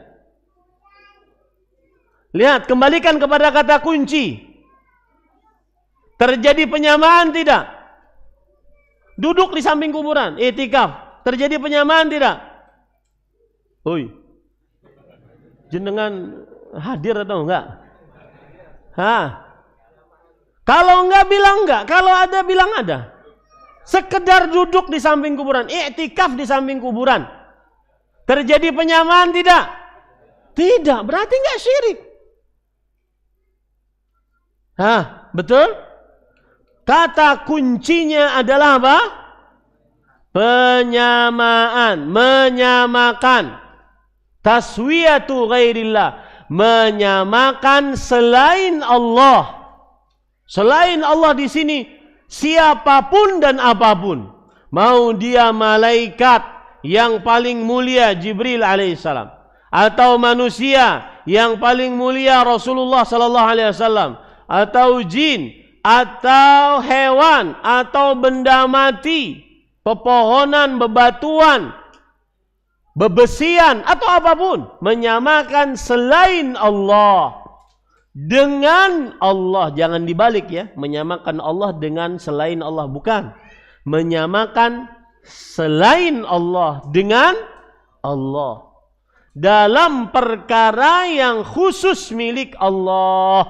Lihat, kembalikan kepada kata kunci. Terjadi penyamaan tidak? Duduk di samping kuburan, iktikaf, terjadi penyamaan tidak? Oi, jenengan hadir atau enggak? Hah? Kalau enggak bilang enggak, kalau ada bilang ada. Sekedar duduk di samping kuburan, iktikaf di samping kuburan, terjadi penyamaan tidak? Tidak, berarti enggak syirik. Hah, betul? Kata kuncinya adalah apa? Penyamaan, menyamakan. Taswiyatu ghairillah, menyamakan selain Allah. Selain Allah di sini siapapun dan apapun, mau dia malaikat yang paling mulia Jibril alaihissalam, atau manusia yang paling mulia Rasulullah sallallahu alaihi wasallam, atau jin, atau hewan, atau benda mati, pepohonan, bebatuan, bebesian, atau apapun, menyamakan selain Allah dengan Allah. Jangan dibalik ya, menyamakan Allah dengan selain Allah, bukan. Menyamakan selain Allah dengan Allah. Dalam perkara yang khusus milik Allah.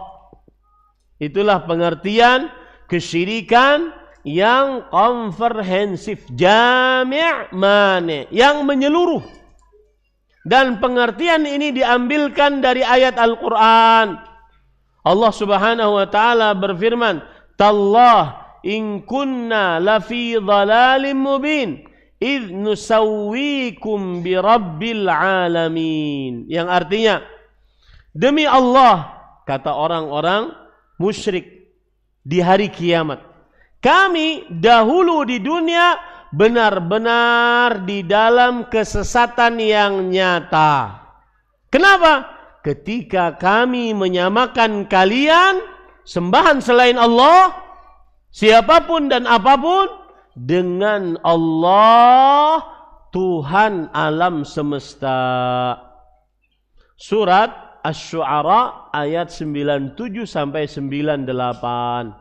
Itulah pengertian kesyirikan yang komprehensif, jami' mani, yang menyeluruh. Dan pengertian ini diambilkan dari ayat Al-Quran. Allah Subhanahu wa ta'ala berfirman, "Tallah in kunna lafi dhalalim mubin idh nusawwikum bi rabbil alamin." Yang artinya, demi Allah, kata orang-orang musyrik di hari kiamat, kami dahulu di dunia benar-benar di dalam kesesatan yang nyata. Kenapa? Ketika kami menyamakan kalian sembahan selain Allah, siapapun dan apapun, dengan Allah, Tuhan alam semesta. Surat Asy-Syu'ara ayat 97 sampai 98.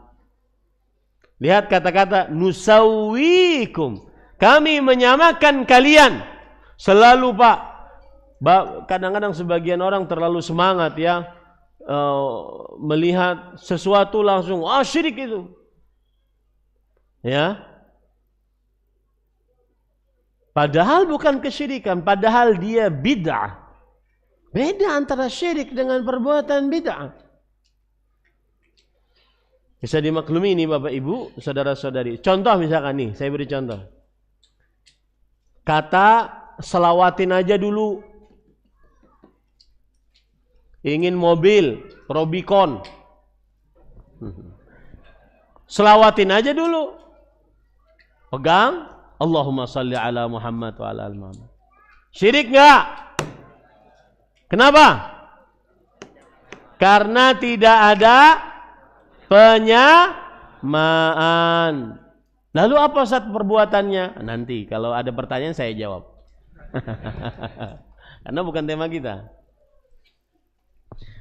Lihat kata-kata nusawwikum. Kami menyamakan kalian. Selalu Pak, kadang-kadang sebagian orang terlalu semangat ya, melihat sesuatu langsung syirik itu. Ya. Padahal bukan kesyirikan, padahal dia bid'ah. Beda antara syirik dengan perbuatan bid'ah. Bisa dimaklumi ini Bapak Ibu, saudara-saudari. Contoh misalkan nih, saya beri contoh. Kata selawatin aja dulu. Ingin mobil, Robicon. Selawatin aja dulu. Pegang, Allahumma salli ala Muhammad wa ala Muhammad. Syirik enggak? Kenapa? Karena tidak ada penyamaan. Lalu apa Ustaz perbuatannya? Nanti kalau ada pertanyaan saya jawab. Karena bukan tema kita.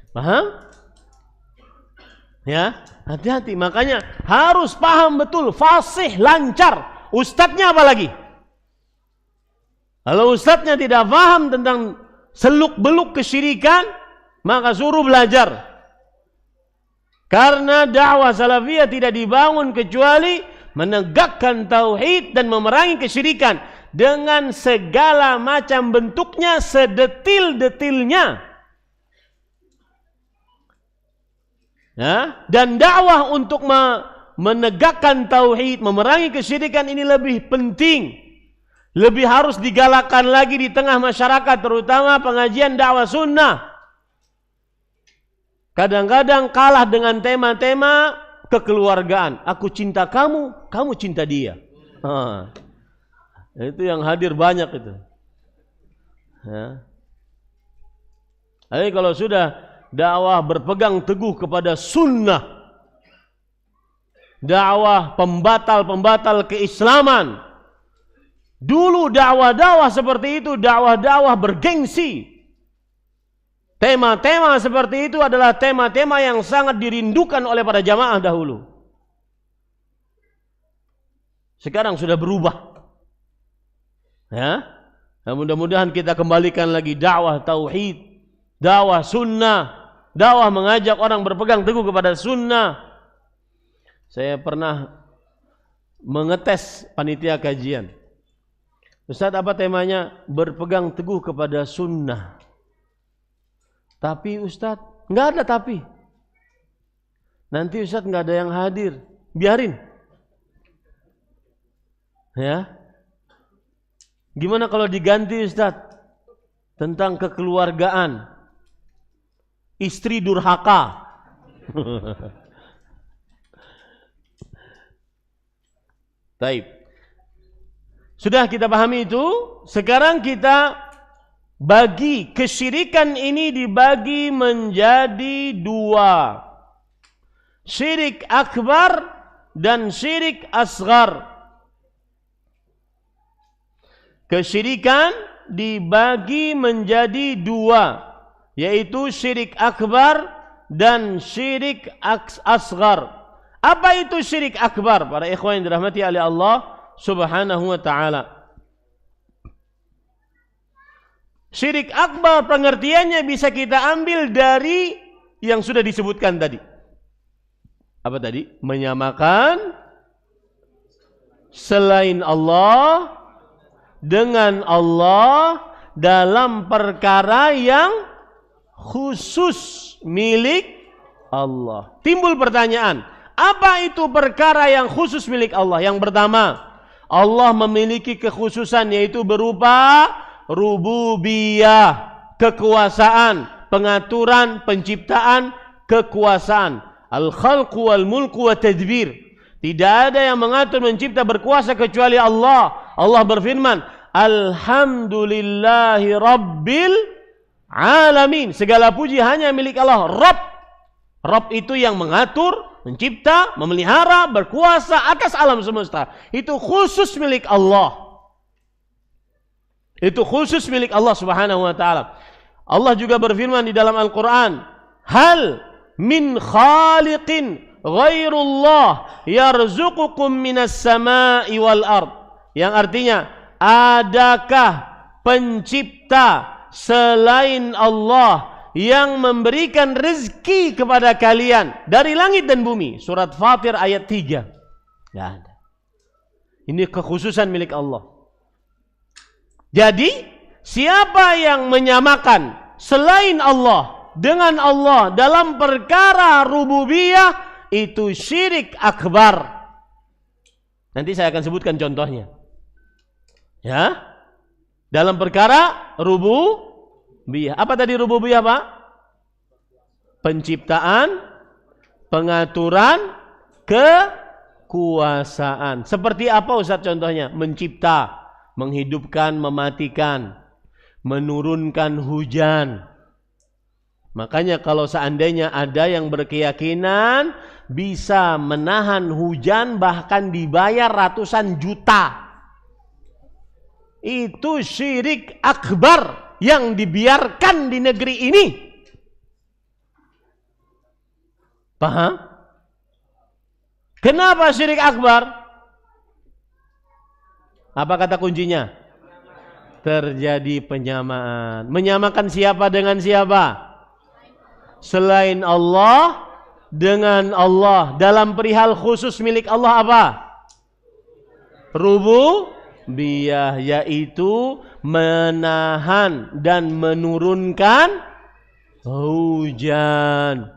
Paham? Ya, hati-hati. Makanya harus paham betul, fasih, lancar. Ustadznya apa lagi? Kalau ustadznya tidak paham tentang seluk-beluk kesyirikan, maka suruh belajar. Karena dakwah salafiyah tidak dibangun kecuali menegakkan tauhid dan memerangi kesyirikan dengan segala macam bentuknya, sedetil-detilnya. Ya? Dan dakwah untuk menegakkan tauhid, memerangi kesyirikan ini lebih penting. Lebih harus digalakkan lagi di tengah masyarakat, terutama pengajian dakwah sunnah. Kadang-kadang kalah dengan tema-tema kekeluargaan. Aku cinta kamu, kamu cinta dia. Itu yang hadir banyak itu. Ya. Jadi kalau sudah dakwah berpegang teguh kepada sunnah, dakwah pembatal-pembatal keislaman. Dulu dakwah-dakwah seperti itu, dakwah-dakwah bergengsi. Tema-tema seperti itu adalah tema-tema yang sangat dirindukan oleh para jamaah dahulu. Sekarang sudah berubah. Ya? Nah, mudah-mudahan kita kembalikan lagi dakwah tauhid, dakwah sunnah, dakwah mengajak orang berpegang teguh kepada sunnah. Saya pernah mengetes panitia kajian. Ustaz, apa temanya? Berpegang teguh kepada sunnah. Tapi Ustaz, nggak ada tapi. Nanti Ustaz nggak ada yang hadir, biarin. Ya. Gimana kalau diganti Ustaz? Tentang kekeluargaan. Istri durhaka. Baik. Sudah kita pahami itu. Sekarang kita bagi kesyirikan ini dibagi menjadi dua. Syirik akbar dan syirik asghar. Kesyirikan dibagi menjadi dua, yaitu syirik akbar dan syirik asghar. Apa itu syirik akbar? Para ikhwan yang dirahmati oleh Allah Subhanahu wa ta'ala. Syirik akbar pengertiannya bisa kita ambil dari yang sudah disebutkan tadi. Apa tadi? Menyamakan selain Allah dengan Allah dalam perkara yang khusus milik Allah. Timbul pertanyaan, apa itu perkara yang khusus milik Allah? Yang pertama, Allah memiliki kekhususan yaitu berupa rububiyah, kekuasaan, pengaturan, penciptaan, kekuasaan. Al-khalqu wal mulku wa tadbir. Tidak ada yang mengatur, mencipta, berkuasa kecuali Allah. Allah berfirman, Alhamdulillahi Rabbil Alamin. Segala puji hanya milik Allah. Rabb. Rabb itu yang mengatur, mencipta, memelihara, berkuasa atas alam semesta. Itu khusus milik Allah. Itu khusus milik Allah Subhanahu wa taala. Allah juga berfirman di dalam Al-Qur'an, "Hal min khaliqin ghairullah yarzuqukum minas sama'i wal ard." Yang artinya, adakah pencipta selain Allah yang memberikan rezeki kepada kalian dari langit dan bumi? Surat Fatir ayat 3. Tidak ada. Ini kekhususan milik Allah. Jadi, siapa yang menyamakan selain Allah dengan Allah dalam perkara rububiyah, itu syirik akbar. Nanti saya akan sebutkan contohnya. Ya, dalam perkara rububiyah. Apa tadi rububiyah, Pak? Penciptaan, pengaturan, kekuasaan. Seperti apa Ustaz contohnya? Mencipta, menghidupkan, mematikan, menurunkan hujan. Makanya kalau seandainya ada yang berkeyakinan bisa menahan hujan bahkan dibayar ratusan juta, itu syirik akbar yang dibiarkan di negeri ini. Paham? Kenapa syirik akbar? Apa kata kuncinya? Terjadi penyamaan. Menyamakan siapa dengan siapa? Selain Allah dengan Allah. Dalam perihal khusus milik Allah apa? Rububiyah, yaitu menahan dan menurunkan hujan.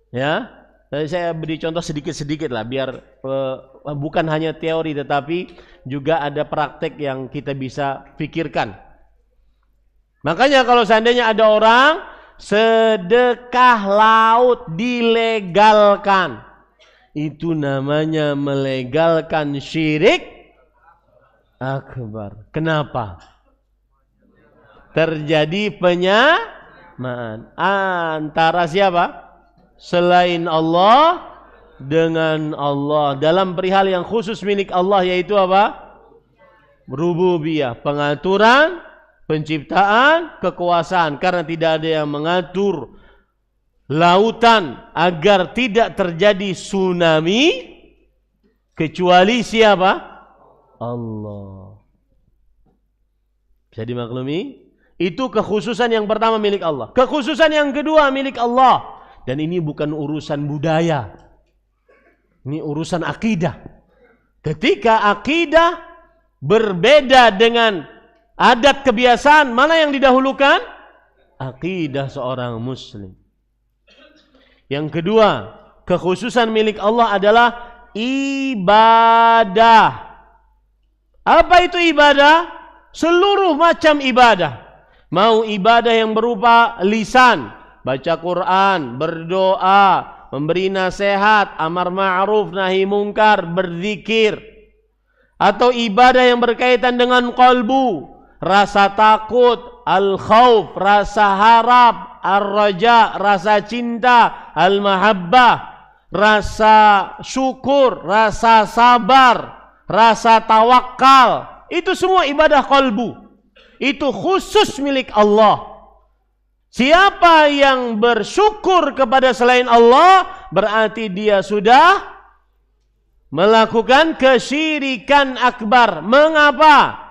Ya, saya beri contoh sedikit-sedikit lah biar bukan hanya teori tetapi juga ada praktek yang kita bisa pikirkan. Makanya kalau seandainya ada orang sedekah laut dilegalkan, itu namanya melegalkan syirik akbar. Kenapa? Terjadi penyamaan antara siapa? Selain Allah dengan Allah dalam perihal yang khusus milik Allah, yaitu apa? Rububiyah, pengaturan, penciptaan, kekuasaan. Karena tidak ada yang mengatur lautan agar tidak terjadi tsunami kecuali siapa? Allah. Bisa dimaklumi? Itu kekhususan yang pertama milik Allah. Kekhususan yang kedua milik Allah. Dan ini bukan urusan budaya. Ini urusan akidah. Ketika akidah berbeda dengan adat kebiasaan, mana yang didahulukan? Akidah seorang muslim. Yang kedua, kekhususan milik Allah adalah ibadah. Apa itu ibadah? Seluruh macam ibadah. Mau ibadah yang berupa lisan, baca Quran, berdoa, memberi nasihat, amar ma'ruf, nahi mungkar, berzikir. Atau ibadah yang berkaitan dengan qalbu, rasa takut, al-khauf, rasa harap, ar-raja, rasa cinta, al-mahabbah, rasa syukur, rasa sabar, rasa tawakal. Itu semua ibadah qalbu. Itu khusus milik Allah. Siapa yang bersyukur kepada selain Allah, berarti dia sudah melakukan kesyirikan akbar. Mengapa?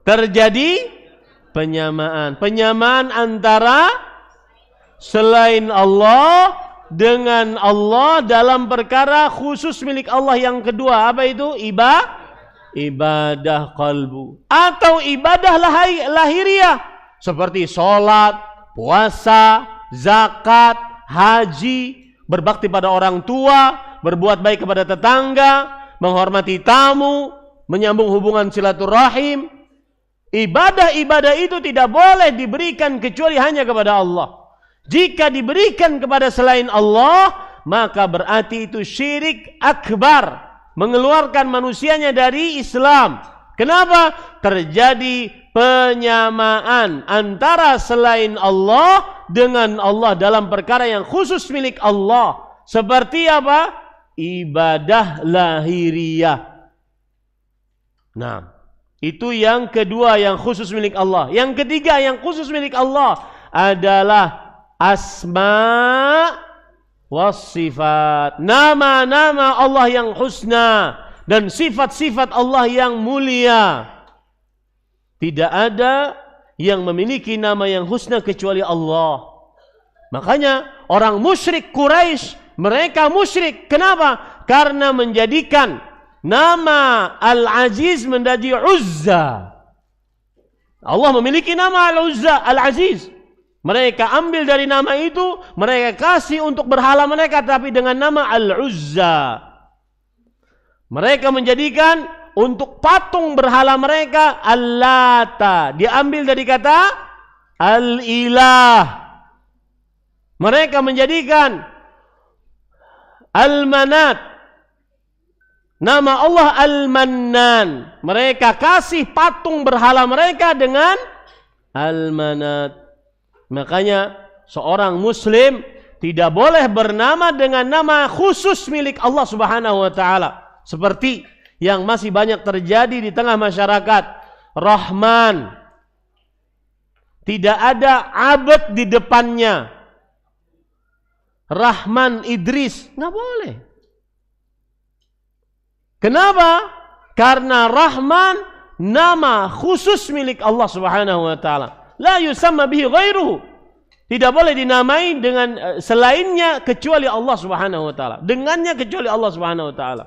terjadi penyamaan antara selain Allah dengan Allah dalam perkara khusus milik Allah. Yang kedua apa itu? Ibadah qalbu atau ibadah lahiriah seperti sholat, puasa, zakat, haji, berbakti pada orang tua, berbuat baik kepada tetangga, menghormati tamu, menyambung hubungan silaturahim. Ibadah-ibadah itu tidak boleh diberikan kecuali hanya kepada Allah. Jika diberikan kepada selain Allah, maka berarti itu syirik akbar, mengeluarkan manusianya dari Islam. Kenapa? Terjadi penyamaan antara selain Allah dengan Allah dalam perkara yang khusus milik Allah. Seperti apa? Ibadah lahiriah. Nah, itu yang kedua yang khusus milik Allah. Yang ketiga yang khusus milik Allah adalah asma was sifat. Nama-nama Allah yang husna dan sifat-sifat Allah yang mulia. Tidak ada yang memiliki nama yang husna kecuali Allah. Makanya orang musyrik Quraisy, mereka musyrik. Kenapa? Karena menjadikan nama Al-Aziz menjadi Uzza. Allah memiliki nama Al-Uzza, Al-Aziz. Mereka ambil dari nama itu, mereka kasih untuk berhala mereka, tapi dengan nama Al-Uzza. Mereka menjadikan untuk patung berhala mereka Al-Lata. Diambil dari kata Al-Ilah. Mereka menjadikan Al-Manat. Nama Allah Al-Mannan. Mereka kasih patung berhala mereka dengan Al-Manat. Makanya seorang muslim tidak boleh bernama dengan nama khusus milik Allah Subhanahu wa taala. Seperti yang masih banyak terjadi di tengah masyarakat. Rahman. Tidak ada abad di depannya. Rahman Idris. Nggak boleh. Kenapa? Karena Rahman nama khusus milik Allah Subhanahu wa taala. La yusamma bihi ghairuhu. Tidak boleh dinamai dengan selainnya kecuali Allah Subhanahu wa taala. Dengannya kecuali Allah Subhanahu wa taala.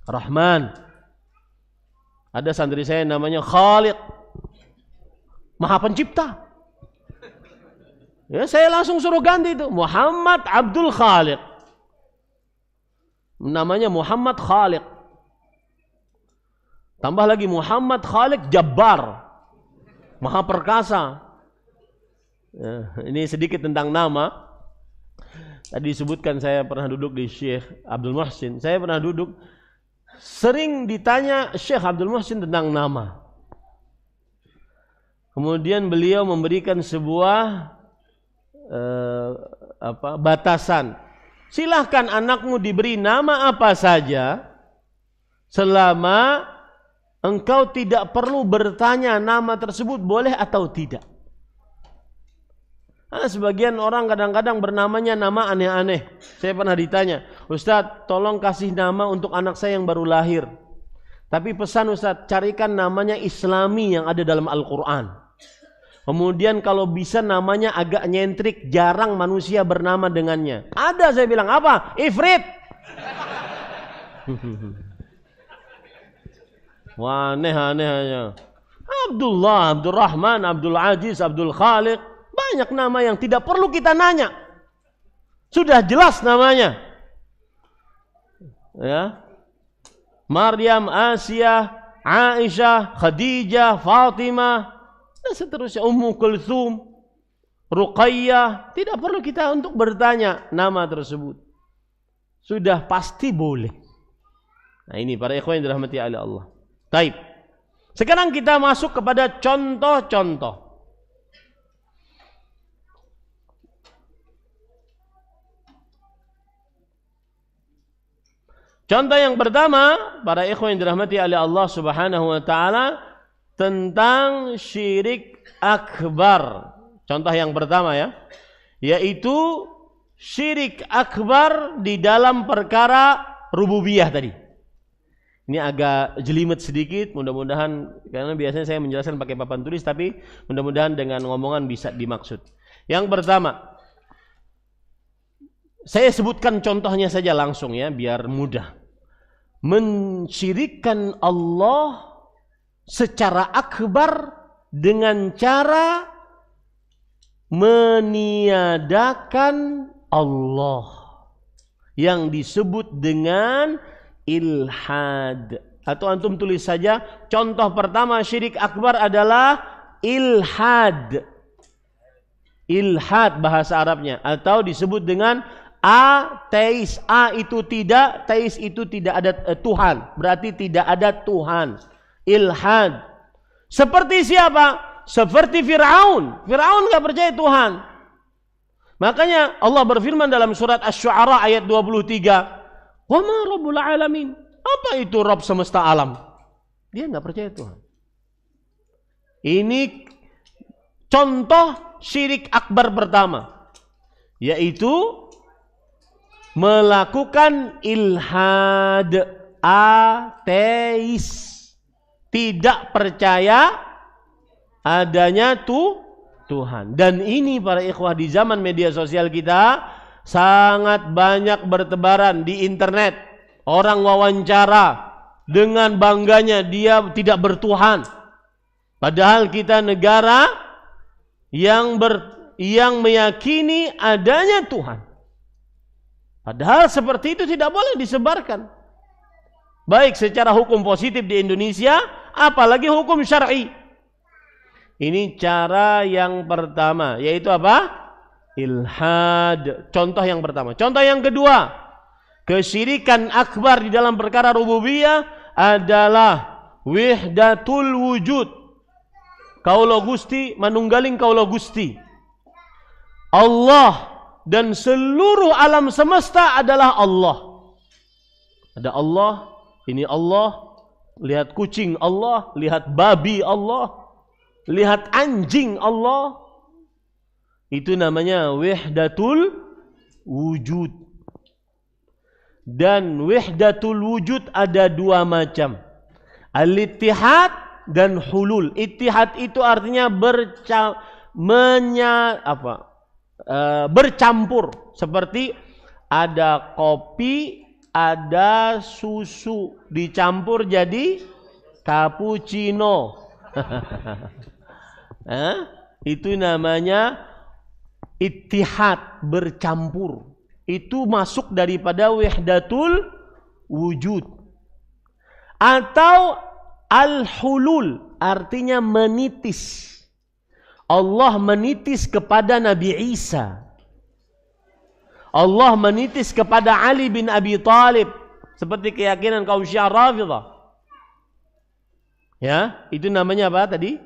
Rahman. Ada santri saya namanya Khaliq. Maha Pencipta. Ya, saya langsung suruh ganti itu. Muhammad Abdul Khaliq. Namanya Muhammad Khaliq. Tambah lagi Muhammad Khaliq Jabbar. Maha Perkasa. Ya, ini sedikit tentang nama. Tadi disebutkan saya pernah duduk di Syekh Abdul Muhsin. Saya pernah duduk. Sering ditanya Syekh Abdul Muhsin tentang nama. Kemudian beliau memberikan sebuah batasan. Silahkan anakmu diberi nama apa saja selama engkau tidak perlu bertanya nama tersebut boleh atau tidak. Sebagian orang kadang-kadang bernamanya nama aneh-aneh. Saya pernah ditanya, Ustadz tolong kasih nama untuk anak saya yang baru lahir. Tapi pesan Ustadz, carikan namanya Islami yang ada dalam Al-Quran. Kemudian kalau bisa namanya agak nyentrik, jarang manusia bernama dengannya. Ada, saya bilang, apa? Ifrit. Wah, aneh-aneh aja. Abdullah, Abdurrahman, Abdul Aziz, Abdul Khaliq. Banyak nama yang tidak perlu kita nanya. Sudah jelas namanya. Ya. Maryam, Asia, Aisyah, Khadijah, Fatimah, dan seterusnya, Ummu Kulthum, Ruqayyah. Tidak perlu kita untuk bertanya nama tersebut. Sudah pasti boleh. Nah, ini para ikhwan yang dirahmati oleh Allah. Baik. Sekarang kita masuk kepada contoh-contoh. Contoh yang pertama, para ikhwan yang dirahmati oleh Allah Subhanahu wa taala, tentang syirik akbar. Contoh yang pertama ya, yaitu syirik akbar di dalam perkara rububiyah tadi. Ini agak jelimet sedikit, mudah-mudahan, karena biasanya saya menjelaskan pakai papan tulis, tapi mudah-mudahan dengan ngomongan bisa dimaksud. Yang pertama, saya sebutkan contohnya saja langsung ya, biar mudah. Mensyirikkan Allah secara akbar dengan cara meniadakan Allah, yang disebut dengan ilhad. Atau antum tulis saja, contoh pertama syirik akbar adalah ilhad. Ilhad bahasa Arabnya, atau disebut dengan ateis. A itu tidak, teis itu tidak ada Tuhan, berarti tidak ada Tuhan. Ilhad. Seperti siapa? Seperti Fir'aun. Fir'aun enggak percaya Tuhan. Makanya Allah berfirman dalam surat Asy-Syu'ara ayat 23, "Wa ma rabbul alamin?" Apa itu Rabb semesta alam? Dia enggak percaya Tuhan. Ini contoh syirik akbar pertama, yaitu melakukan ilhad, ateis, tidak percaya adanya Tuhan. Dan ini para ikhwah di zaman media sosial kita sangat banyak bertebaran di internet. Orang wawancara dengan bangganya dia tidak bertuhan. Padahal kita negara yang meyakini adanya Tuhan. Padahal seperti itu tidak boleh disebarkan. Baik secara hukum positif di Indonesia, apalagi hukum syar'i. Ini cara yang pertama, yaitu apa? Ilhad. Contoh yang pertama. Contoh yang kedua, kesyirikan akbar di dalam perkara rububiyah adalah wahdatul wujud. Kaula Gusti, manunggaling kaula Gusti. Allah dan seluruh alam semesta adalah Allah. Ada Allah, ini Allah, lihat kucing Allah, lihat babi Allah, lihat anjing Allah. Itu namanya wahdatul wujud. Dan wahdatul wujud ada dua macam, al-ittihad dan hulul. Ittihad itu artinya bercampur, seperti ada kopi, ada susu, dicampur jadi cappuccino. Itu namanya ittihad, bercampur. Itu masuk daripada wahdatul wujud. Atau al-hulul, artinya menitis. Allah menitis kepada Nabi Isa. Allah menitis kepada Ali bin Abi Thalib, seperti keyakinan kaum Syiah Rafidhah. Ya, itu namanya apa tadi?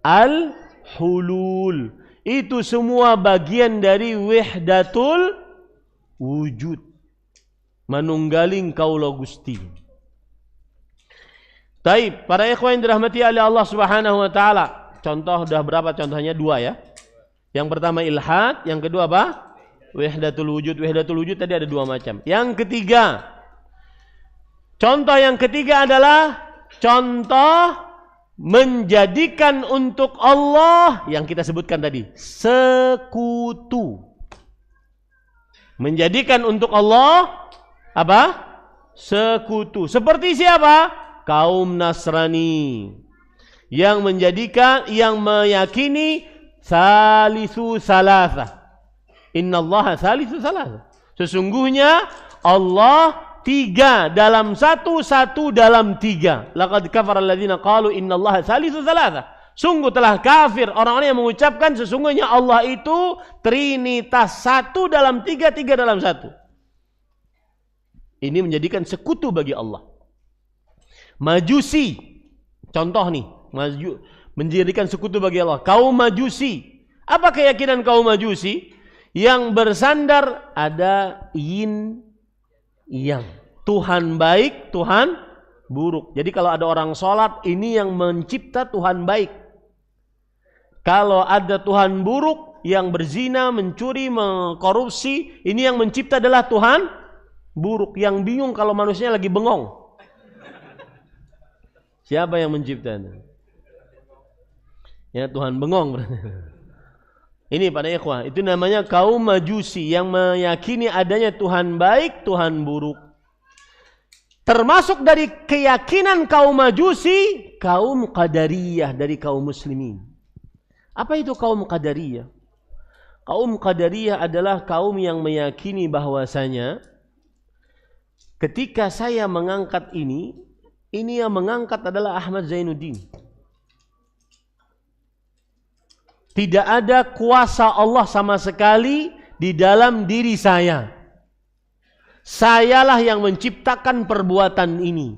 Al-hulul. Itu semua bagian dari wahdatul wujud. Manunggaling kaula Gusti. Taib, para ikhwan yang dirahmati oleh Allah Subhanahu wa taala. Contoh udah berapa contohnya? Dua ya. Yang pertama ilhad, yang kedua apa? Wahdatul wujud. Wahdatul wujud tadi ada dua macam. Yang ketiga, contoh yang ketiga adalah contoh menjadikan untuk Allah yang kita sebutkan tadi, sekutu. Menjadikan untuk Allah apa? Sekutu. Seperti siapa? Kaum Nasrani yang menjadikan, yang meyakini salisu salasa. Innallaha salisu salasa. Sesungguhnya Allah tiga dalam satu, satu dalam tiga. Laqad kafara alladziina qalu innallaha salisu salasa. Sungguh telah kafir orang-orang yang mengucapkan sesungguhnya Allah itu trinitas, satu dalam tiga, tiga dalam satu. Ini menjadikan sekutu bagi Allah. Majusi, contoh nih, menjadikan sekutu bagi Allah. Kaum Majusi, apa keyakinan kaum Majusi? Yang bersandar ada yin yang, Tuhan baik, Tuhan buruk. Jadi kalau ada orang sholat, ini yang mencipta Tuhan baik. Kalau ada Tuhan buruk, yang berzina, mencuri, mengkorupsi, ini yang mencipta adalah Tuhan buruk. Yang bingung kalau manusia lagi bengong. Siapa yang menciptanya? Ya, Tuhan bengong. Ini pada ikhwah, itu namanya kaum Majusi yang meyakini adanya Tuhan baik, Tuhan buruk. Termasuk dari keyakinan kaum Majusi, kaum Qadariyah dari kaum muslimin. Apa itu kaum Qadariyah? Kaum Qadariyah adalah kaum yang meyakini bahwasanya ketika saya mengangkat ini yang mengangkat adalah Ahmad Zainuddin. Tidak ada kuasa Allah sama sekali di dalam diri saya. Sayalah yang menciptakan perbuatan ini.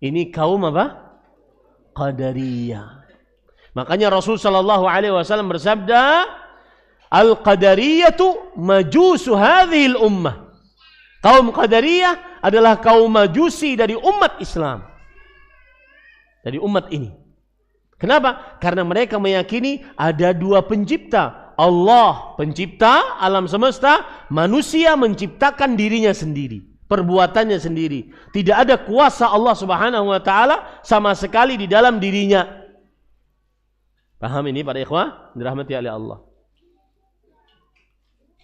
Ini kaum apa? Qadariyah. Makanya Rasul sallallahu alaihi wasallam bersabda, "Al-Qadariyatu majusu hadhil ummah." Kaum Qadariyah adalah kaum Majusi dari umat Islam. Dari umat ini. Kenapa? Karena mereka meyakini ada dua pencipta. Allah pencipta alam semesta, manusia menciptakan dirinya sendiri, perbuatannya sendiri. Tidak ada kuasa Allah Subhanahu wa taala sama sekali di dalam dirinya. Paham ini para ikhwah? Dirahmati oleh Allah.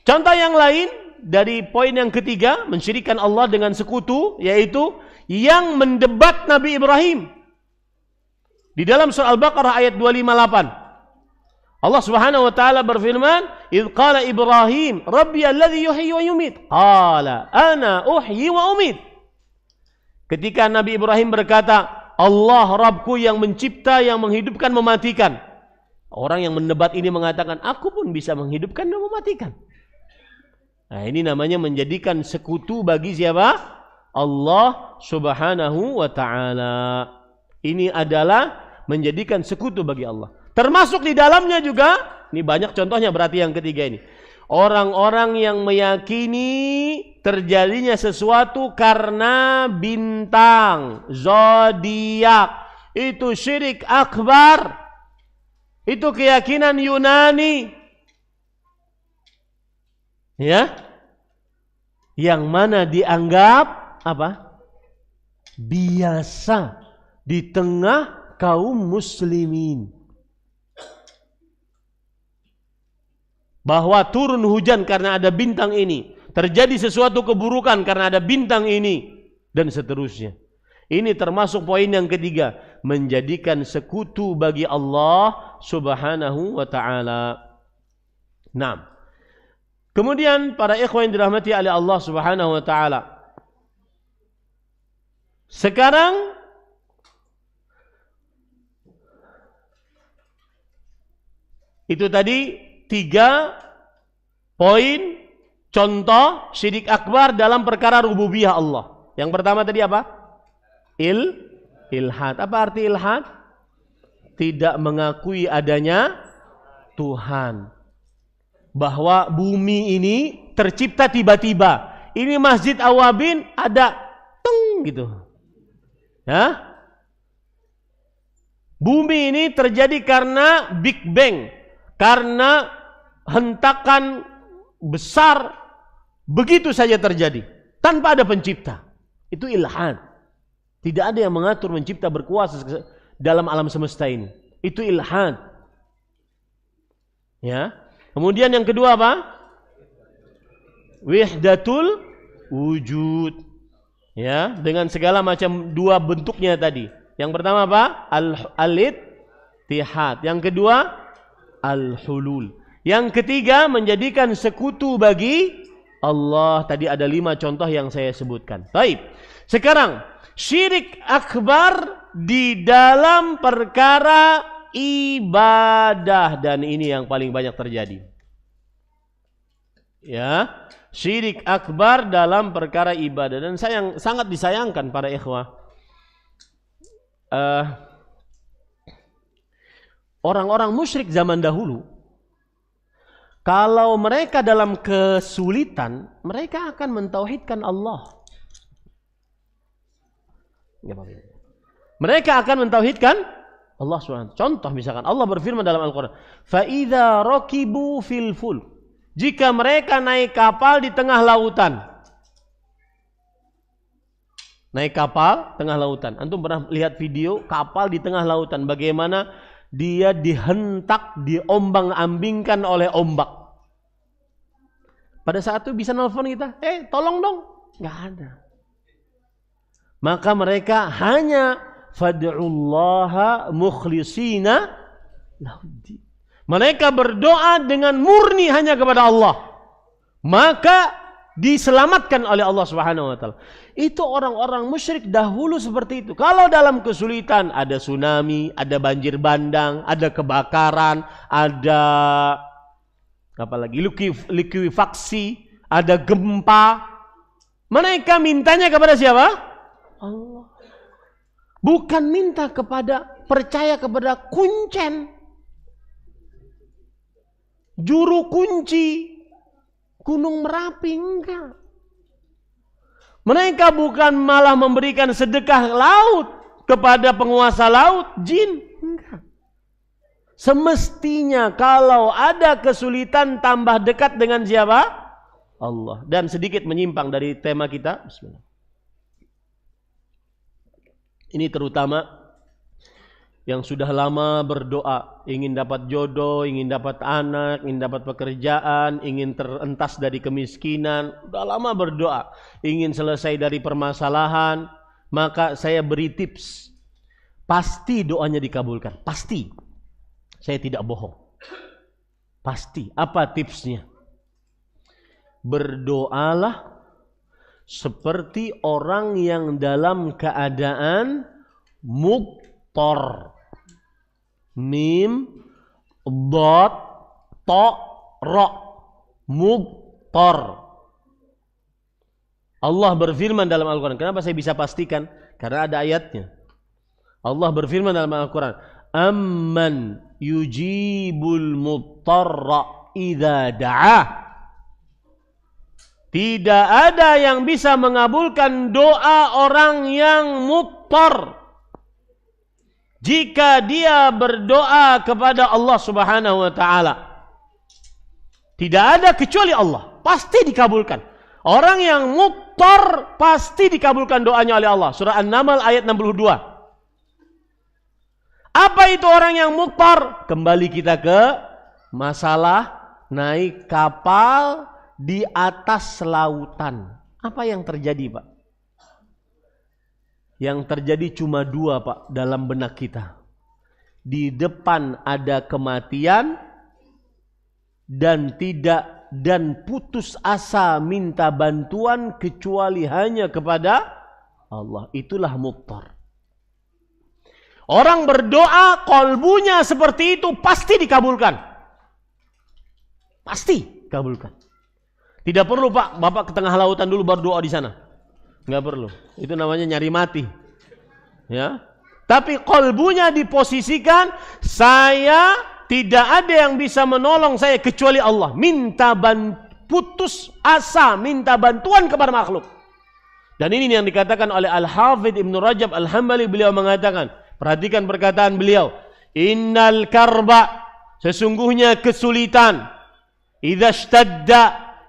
Contoh yang lain dari poin yang ketiga, mensyirikkan Allah dengan sekutu, yaitu yang mendebat Nabi Ibrahim. Di dalam surah Al-Baqarah ayat 258. Allah Subhanahu wa taala berfirman, "Idz qala Ibrahim, Rabbi alladhi yuhyi wa yumit." Qala, "Ana uhyi wa umit." Ketika Nabi Ibrahim berkata, "Allah Rabbku yang mencipta, yang menghidupkan, mematikan." Orang yang mendebat ini mengatakan, "Aku pun bisa menghidupkan dan mematikan." Nah, ini namanya menjadikan sekutu bagi siapa? Allah Subhanahu wa taala. Ini adalah menjadikan sekutu bagi Allah. Termasuk di dalamnya juga, ini banyak contohnya berarti yang ketiga ini. Orang-orang yang meyakini terjadinya sesuatu karena bintang, zodiak. Itu syirik akbar. Itu keyakinan Yunani. Ya. Yang mana dianggap apa? Biasa di tengah kaum muslimin. Bahwa turun hujan karena ada bintang ini, terjadi sesuatu keburukan karena ada bintang ini, dan seterusnya. Ini termasuk poin yang ketiga, menjadikan sekutu bagi Allah Subhanahu wa taala. Nah, kemudian para ikhwan yang dirahmati oleh Allah Subhanahu wa taala, sekarang itu tadi 3 poin contoh syirik akbar dalam perkara rububiyah Allah. Yang pertama tadi apa? Ilhad. Apa arti ilhad? Tidak mengakui adanya Tuhan. Bahwa bumi ini tercipta tiba-tiba. Ini Masjid Awabin ada teng gitu. Ya? Bumi ini terjadi karena Big Bang. Karena hentakan besar begitu saja terjadi tanpa ada pencipta. Itu ilhad. Tidak ada yang mengatur, mencipta, berkuasa dalam alam semesta ini. Itu ilhad. Ya. Kemudian yang kedua apa? Wihdatul wujud. Ya, dengan segala macam 2 bentuknya tadi. Yang pertama apa? Al-ittihad. Yang kedua al-hulul. Yang ketiga menjadikan sekutu bagi Allah. Tadi ada 5 contoh yang saya sebutkan. Baik. Sekarang syirik akbar di dalam perkara ibadah, dan ini yang paling banyak terjadi. Ya, syirik akbar dalam perkara ibadah, dan sangat disayangkan para ikhwah. Orang-orang musyrik zaman dahulu, kalau mereka dalam kesulitan, mereka akan mentauhidkan Allah. Mereka akan mentauhidkan Allah SWT. Contoh misalkan Allah berfirman dalam Al-Quran, فَإِذَا رَكِبُوا فِي الْفُلْكِ, jika mereka naik kapal di tengah lautan. naik kapal tengah lautan. Antum pernah lihat video kapal di tengah lautan, bagaimana dia dihentak, diombang-ambingkan oleh ombak. Pada saat itu bisa nelfon kita, tolong dong, nggak ada. Maka mereka hanya fad'ullaha mukhlishina lahud-din. Mereka berdoa dengan murni hanya kepada Allah. Maka diselamatkan oleh Allah Subhanahu wa taala. Itu orang-orang musyrik dahulu seperti itu. Kalau dalam kesulitan, ada tsunami, ada banjir bandang, ada kebakaran, ada apalagi likuifaksi, ada gempa. Mereka mintanya kepada siapa? Allah. Bukan minta percaya kepada kuncen, juru kunci Gunung Merapi, enggak. Mereka bukan malah memberikan sedekah laut kepada penguasa laut, jin, enggak. Semestinya kalau ada kesulitan tambah dekat dengan siapa? Allah. Dan sedikit menyimpang dari tema kita. Bismillah. Ini terutama yang sudah lama berdoa, ingin dapat jodoh, ingin dapat anak, ingin dapat pekerjaan, ingin terentas dari kemiskinan, sudah lama berdoa, ingin selesai dari permasalahan, maka saya beri tips. Pasti doanya dikabulkan, pasti. Saya tidak bohong. Pasti. Apa tipsnya? Berdoalah seperti orang yang dalam keadaan muktor. Mim, dot, to, ro, muktor. Allah berfirman dalam Al-Quran. Kenapa saya bisa pastikan? Karena ada ayatnya. Allah berfirman dalam Al-Quran, amman yujibul muttarra idza da'ah. Tidak ada yang bisa mengabulkan doa orang yang muttar jika dia berdoa kepada Allah Subhanahu wa taala. Tidak ada kecuali Allah, pasti dikabulkan. Orang yang muttar pasti dikabulkan doanya oleh Allah. Surah An-Naml ayat 62. Apa itu orang yang muttar? Kembali kita ke masalah naik kapal di atas lautan. Apa yang terjadi, Pak? Yang terjadi cuma dua, Pak, dalam benak kita. Di depan ada kematian dan putus asa minta bantuan kecuali hanya kepada Allah. Itulah muktar. Orang berdoa kolbunya seperti itu pasti dikabulkan. Pasti dikabulkan. Tidak perlu, Pak, Bapak ke tengah lautan dulu baru doa di sana. Enggak perlu. Itu namanya nyari mati. Ya. Tapi kolbunya diposisikan, saya tidak ada yang bisa menolong saya kecuali Allah. Putus asa, minta bantuan kepada makhluk. Dan ini yang dikatakan oleh Al-Hafidh Ibn Rajab Al-Hambali. Beliau mengatakan, perhatikan perkataan beliau, innal karba, sesungguhnya kesulitan, idza ishtadda,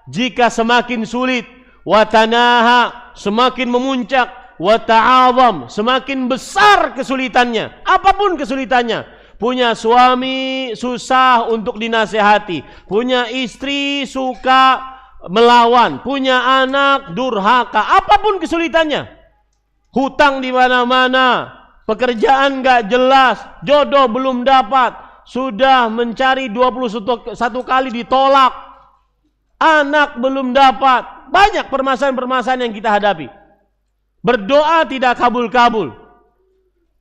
jika semakin sulit, wa tanaha, semakin memuncak, wa ta'azam, semakin besar kesulitannya, apapun kesulitannya. Punya suami susah untuk dinasehati, punya istri suka melawan, punya anak durhaka, apapun kesulitannya, hutang di mana-mana, pekerjaan gak jelas, jodoh belum dapat, sudah mencari 21 kali ditolak, anak belum dapat, banyak permasalahan-permasalahan yang kita hadapi. Berdoa tidak kabul-kabul.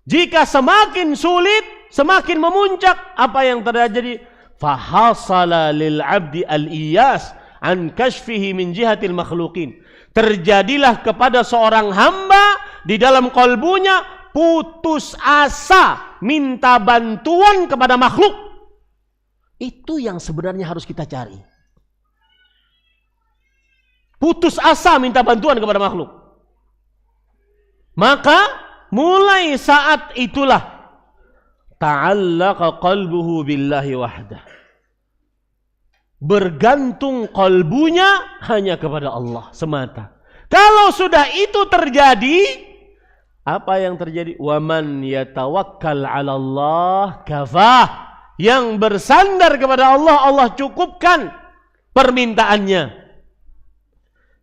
Jika semakin sulit, semakin memuncak, apa yang terjadi? Fahasala lil abdi al-iyas an kashfihi min jihatil makhluqin. Terjadilah kepada seorang hamba di dalam kolbunya putus asa minta bantuan kepada makhluk. Itu yang sebenarnya harus kita cari. Putus asa minta bantuan kepada makhluk. Maka mulai saat itulah ta'allaqa qalbuhu billahi wahdah. Bergantung kalbunya hanya kepada Allah semata. Kalau sudah itu terjadi, Apa yang terjadi? Waman yatawakkal 'ala Allah kafah. Yang bersandar kepada Allah, Allah cukupkan permintaannya.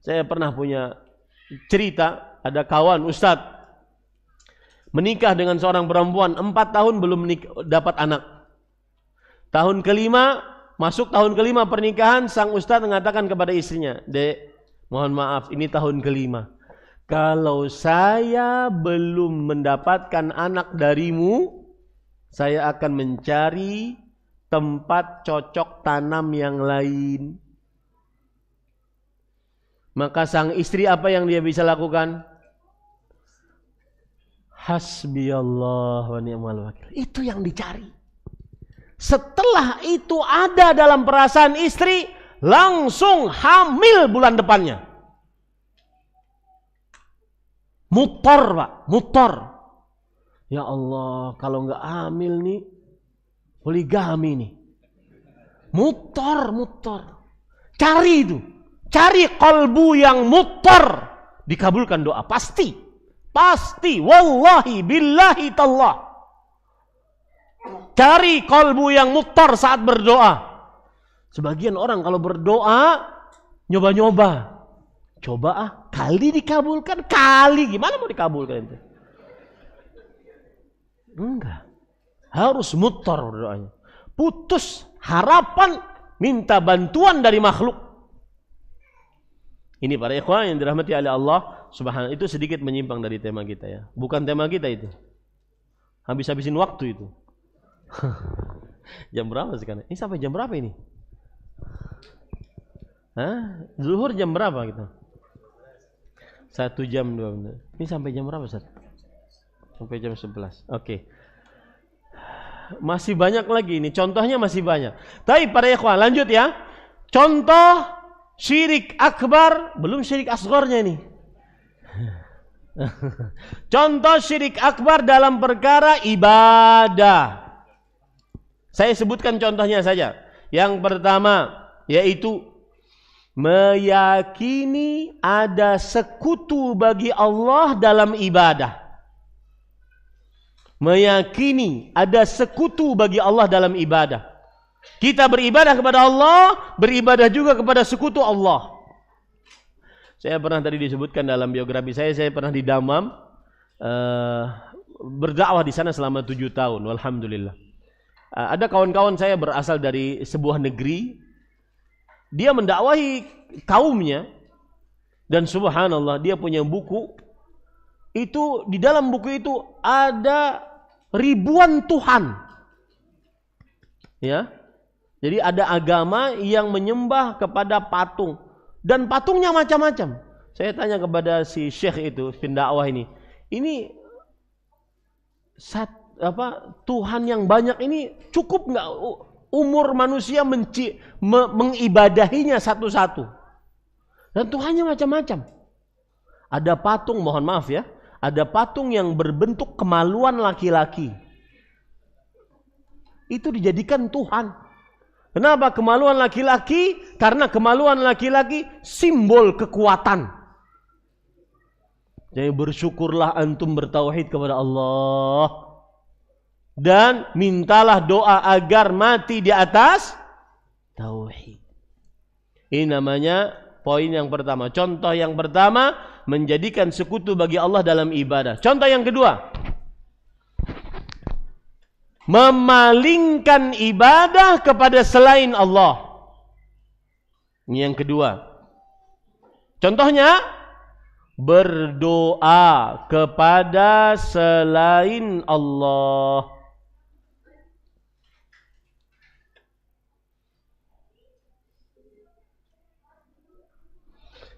Saya pernah punya cerita, ada kawan ustadz menikah dengan seorang perempuan 4 tahun belum dapat anak. Tahun kelima, masuk tahun kelima pernikahan, sang ustadz mengatakan kepada istrinya, "Dek, mohon maaf, ini tahun kelima. Kalau saya belum mendapatkan anak darimu, saya akan mencari tempat cocok tanam yang lain." Maka sang istri apa yang dia bisa lakukan? Hasbiyallah wa ni'mal wakil. Itu yang dicari. Setelah itu ada dalam perasaan istri, langsung hamil bulan depannya. Mutor, Pak, mutor. Ya Allah, kalau enggak hamil nih, poligami nih. Mutor. Cari itu. Cari kalbu yang mutor. Dikabulkan doa, pasti. Pasti, wallahi, billahi, tallah. Cari kalbu yang mutor saat berdoa. Sebagian orang kalau berdoa, nyoba-nyoba. Coba kali dikabulkan, kali gimana mau dikabulkan itu? Enggak. Harus mutar berdoanya. Putus harapan, minta bantuan dari makhluk. Ini para ikhwan yang dirahmati oleh Allah Subhanahu, itu sedikit menyimpang dari tema kita ya. Bukan tema kita itu. Habis-habisin waktu itu. Jam berapa sekarang? Ini sampai jam berapa ini? Zuhur jam berapa kita? 1 jam 2 menit. Ini sampai jam berapa, Ustaz? Sampai jam 11. Oke. Masih banyak lagi ini. Contohnya masih banyak. Tapi para ikhwan, lanjut ya. Contoh syirik akbar, belum syirik asgharnya ini. Contoh syirik akbar dalam perkara ibadah. Saya sebutkan contohnya saja. Yang pertama yaitu meyakini ada sekutu bagi Allah dalam ibadah. Meyakini ada sekutu bagi Allah dalam ibadah. Kita beribadah kepada Allah, beribadah juga kepada sekutu Allah. Saya pernah tadi disebutkan dalam biografi saya pernah di Damam, berdakwah di sana selama 7 tahun, alhamdulillah. Ada kawan-kawan saya berasal dari sebuah negeri. Dia mendakwahi kaumnya, dan subhanallah dia punya buku. Itu di dalam buku itu ada ribuan Tuhan. Ya. Jadi ada agama yang menyembah kepada patung, dan patungnya macam-macam. Saya tanya kepada si syekh itu, pendakwah ini Tuhan yang banyak ini cukup nggak umur manusia mengibadahinya satu-satu? Dan Tuhannya macam-macam. Ada patung, mohon maaf ya, ada patung yang berbentuk kemaluan laki-laki. Itu dijadikan Tuhan. Kenapa kemaluan laki-laki? Karena kemaluan laki-laki simbol kekuatan. Jadi bersyukurlah antum bertauhid kepada Allah. Dan mintalah doa agar mati di atas tauhid. Ini namanya poin yang pertama. Contoh yang pertama, menjadikan sekutu bagi Allah dalam ibadah. Contoh yang kedua, memalingkan ibadah kepada selain Allah. Ini yang kedua. Contohnya, berdoa kepada selain Allah.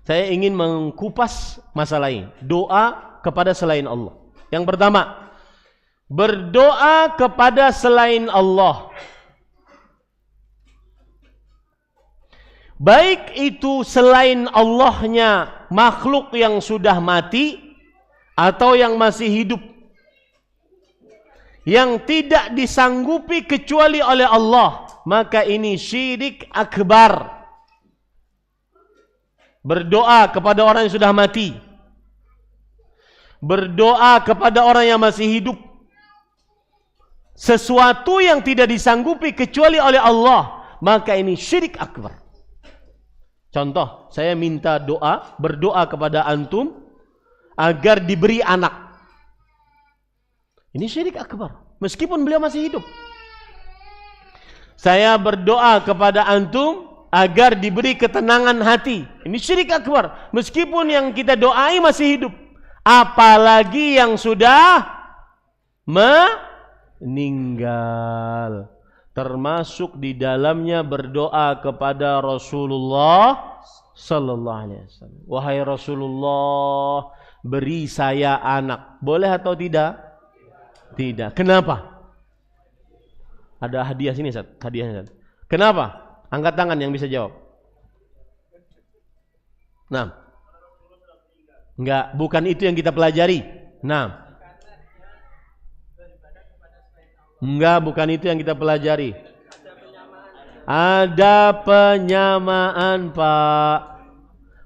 Saya ingin mengkupas masalah ini. Doa kepada selain Allah. Yang pertama, berdoa kepada selain Allah. Baik itu selain Allahnya makhluk yang sudah mati atau yang masih hidup, yang tidak disanggupi kecuali oleh Allah, maka ini syirik akbar. Berdoa kepada orang yang sudah mati. berdoa kepada orang yang masih hidup, sesuatu yang tidak disanggupi kecuali oleh Allah, maka ini syirik akbar. Contoh, saya minta doa, berdoa kepada antum agar diberi anak. Ini syirik akbar, meskipun beliau masih hidup. Saya berdoa kepada antum agar diberi ketenangan hati. Ini syirik akbar, meskipun yang kita doai masih hidup. Apalagi yang sudah meninggal. Termasuk di dalamnya berdoa kepada Rasulullah sallallahu alaihi wasallam. Wahai Rasulullah, beri saya anak. Boleh atau tidak? Tidak. Kenapa? Ada hadiah sini, Ustaz. Hadiahnya, Ustaz. Kenapa? Angkat tangan yang bisa jawab. Nah. Enggak, bukan itu yang kita pelajari. Nah. Enggak, bukan itu yang kita pelajari. Ada penyamaan, Pak.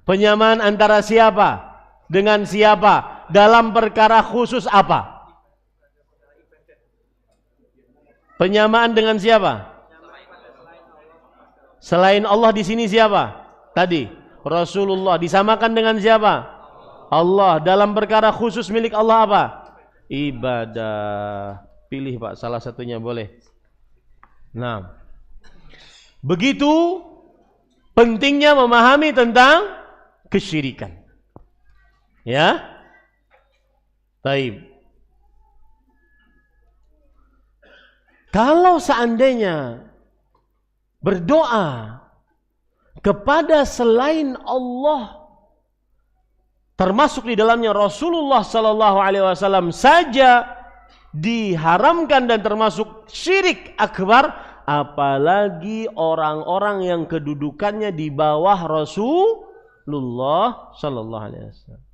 Penyamaan antara siapa dengan siapa? Dalam perkara khusus apa? Penyamaan dengan siapa? Selain Allah di sini siapa? Tadi Rasulullah. Disamakan dengan siapa? Allah. Dalam perkara khusus milik Allah apa? Ibadah. Pilih, Pak, salah satunya boleh. Nah, begitu pentingnya memahami tentang kesyirikan. Ya? Baik. Kalau seandainya berdoa kepada selain Allah, termasuk di dalamnya Rasulullah sallallahu alaihi wasallam saja diharamkan dan termasuk syirik akbar, apalagi orang-orang yang kedudukannya di bawah Rasulullah sallallahu alaihi wasallam.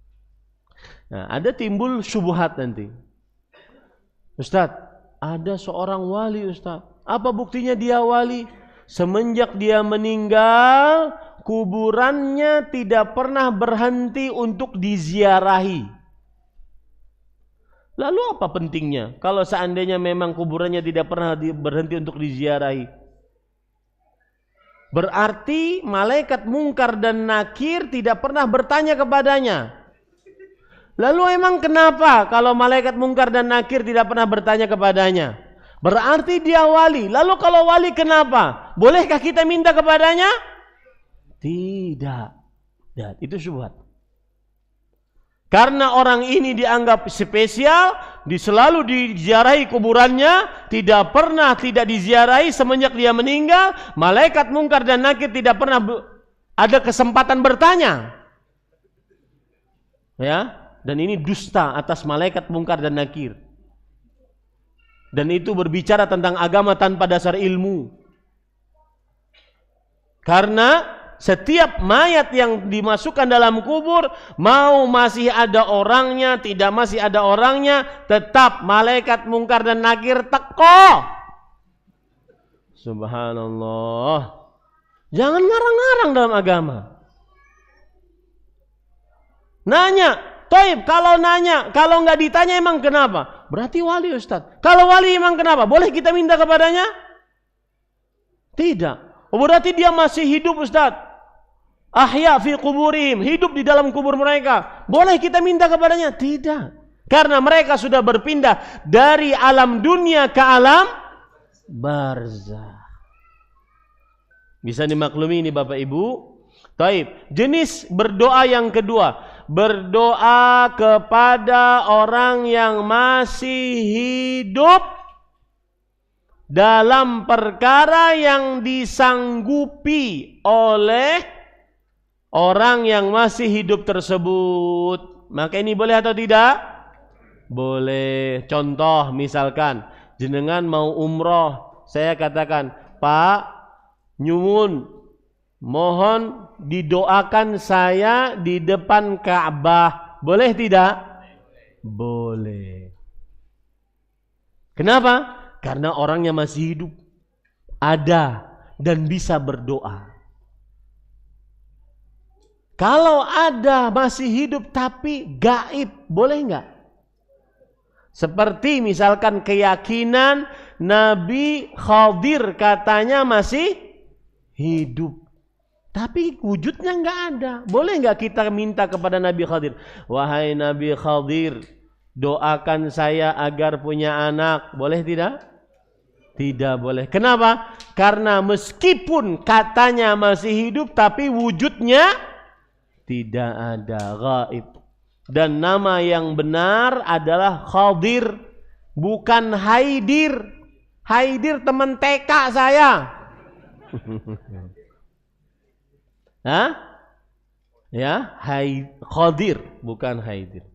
Nah, ada timbul syubhat nanti. Ustaz, ada seorang wali, Ustaz. Apa buktinya dia wali? Semenjak dia meninggal, kuburannya tidak pernah berhenti untuk diziarahi. Lalu apa pentingnya kalau seandainya memang kuburannya tidak pernah berhenti untuk diziarahi? Berarti malaikat mungkar dan nakir tidak pernah bertanya kepadanya. Lalu emang kenapa kalau malaikat mungkar dan nakir tidak pernah bertanya kepadanya? Berarti dia wali. Lalu kalau wali kenapa? Bolehkah kita minta kepadanya? Tidak. Dan itu syubhat. Karena orang ini dianggap spesial, selalu diziarahi kuburannya, tidak pernah tidak diziarahi semenjak dia meninggal. Malaikat mungkar dan nakir tidak pernah ada kesempatan bertanya. Ya. Dan ini dusta atas malaikat mungkar dan nakir. Dan itu berbicara tentang agama tanpa dasar ilmu. Karena setiap mayat yang dimasukkan dalam kubur, mau masih ada orangnya, tidak masih ada orangnya, tetap malaikat mungkar dan nakir teko. Subhanallah. Jangan ngarang-ngarang dalam agama. Nanya. Toib, kalau nanya, kalau nggak ditanya emang kenapa? Berarti wali, Ustaz. Kalau wali emang kenapa? Boleh kita minta kepadanya? Tidak. Berarti dia masih hidup, Ustaz. Ahya fi kuburihim, hidup di dalam kubur mereka. Boleh kita minta kepadanya? Tidak. Karena mereka sudah berpindah dari alam dunia ke alam barzah. Bisa dimaklumi ini Bapak Ibu? Taib. Jenis berdoa yang kedua, berdoa kepada orang yang masih hidup dalam perkara yang disanggupi oleh orang yang masih hidup tersebut. Maka ini boleh atau tidak? Boleh. Contoh misalkan jenengan mau umroh, saya katakan, Pak, nyuwun, mohon didoakan saya di depan Ka'bah. Boleh tidak? Boleh. Kenapa? Karena orangnya masih hidup, ada dan bisa berdoa. Kalau ada masih hidup tapi gaib, boleh enggak? Seperti misalkan keyakinan Nabi Khadir katanya masih hidup, tapi wujudnya enggak ada. Boleh enggak kita minta kepada Nabi Khadir, wahai Nabi Khadir, doakan saya agar punya anak. Boleh tidak? Tidak boleh. Kenapa? Karena meskipun katanya masih hidup tapi wujudnya tidak ada, gaib. Dan nama yang benar adalah Khadir, bukan Haidir. Haidir teman TK saya. Hah? Ya, Khadir, bukan Haidir.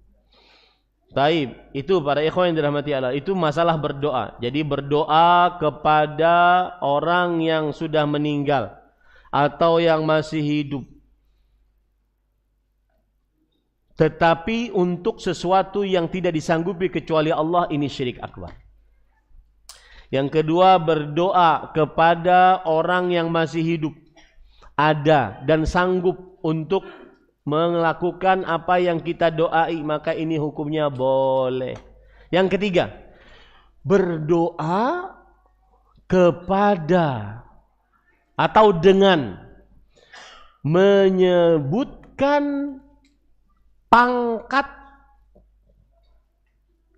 Taib, itu para ikhwan yang dirahmati Allah, itu masalah berdoa. Jadi berdoa kepada orang yang sudah meninggal atau yang masih hidup, tetapi untuk sesuatu yang tidak disanggupi kecuali Allah, ini syirik akbar. Yang kedua, berdoa kepada orang yang masih hidup, ada dan sanggup untuk melakukan apa yang kita doai, maka ini hukumnya boleh. Yang ketiga, berdoa kepada atau dengan menyebutkan pangkat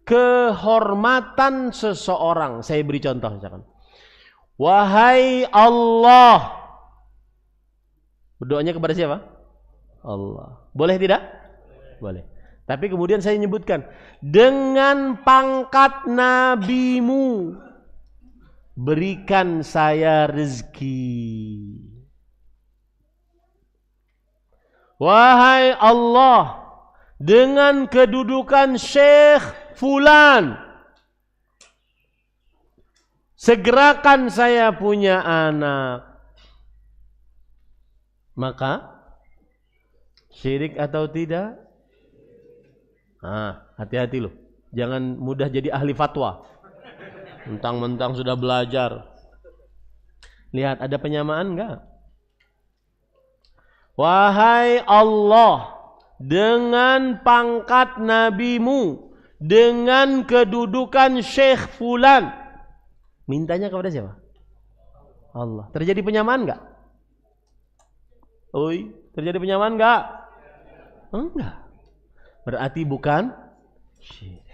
kehormatan seseorang. Saya beri contoh misalkan, wahai Allah. Berdoanya kepada siapa? Allah. Boleh tidak? Boleh. Tapi kemudian saya menyebutkan dengan pangkat nabimu, berikan saya rezeki. Wahai Allah, dengan kedudukan Syekh Fulan, segerakan saya punya anak. Maka syirik atau tidak? Hati-hati loh. Jangan mudah jadi ahli fatwa. Mentang-mentang sudah belajar. Lihat, ada penyamaan enggak? Wahai Allah, dengan pangkat nabimu, dengan kedudukan Syekh Fulan, mintanya kepada siapa? Allah. Terjadi penyamaan enggak? Oi, terjadi penyamaan enggak? Enggak. Berarti bukan syirik.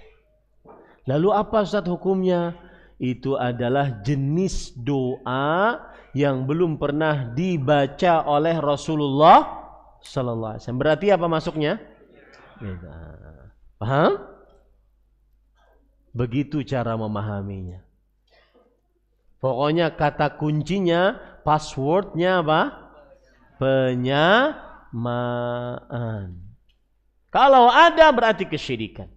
Lalu apa Ustaz hukumnya? Itu adalah jenis doa yang belum pernah dibaca oleh Rasulullah sallallahu alaihi wasallam. Berarti apa masuknya? Paham? Begitu cara memahaminya. Pokoknya kata kuncinya, passwordnya apa? Penyamaan. Kalau ada berarti kesyirikan.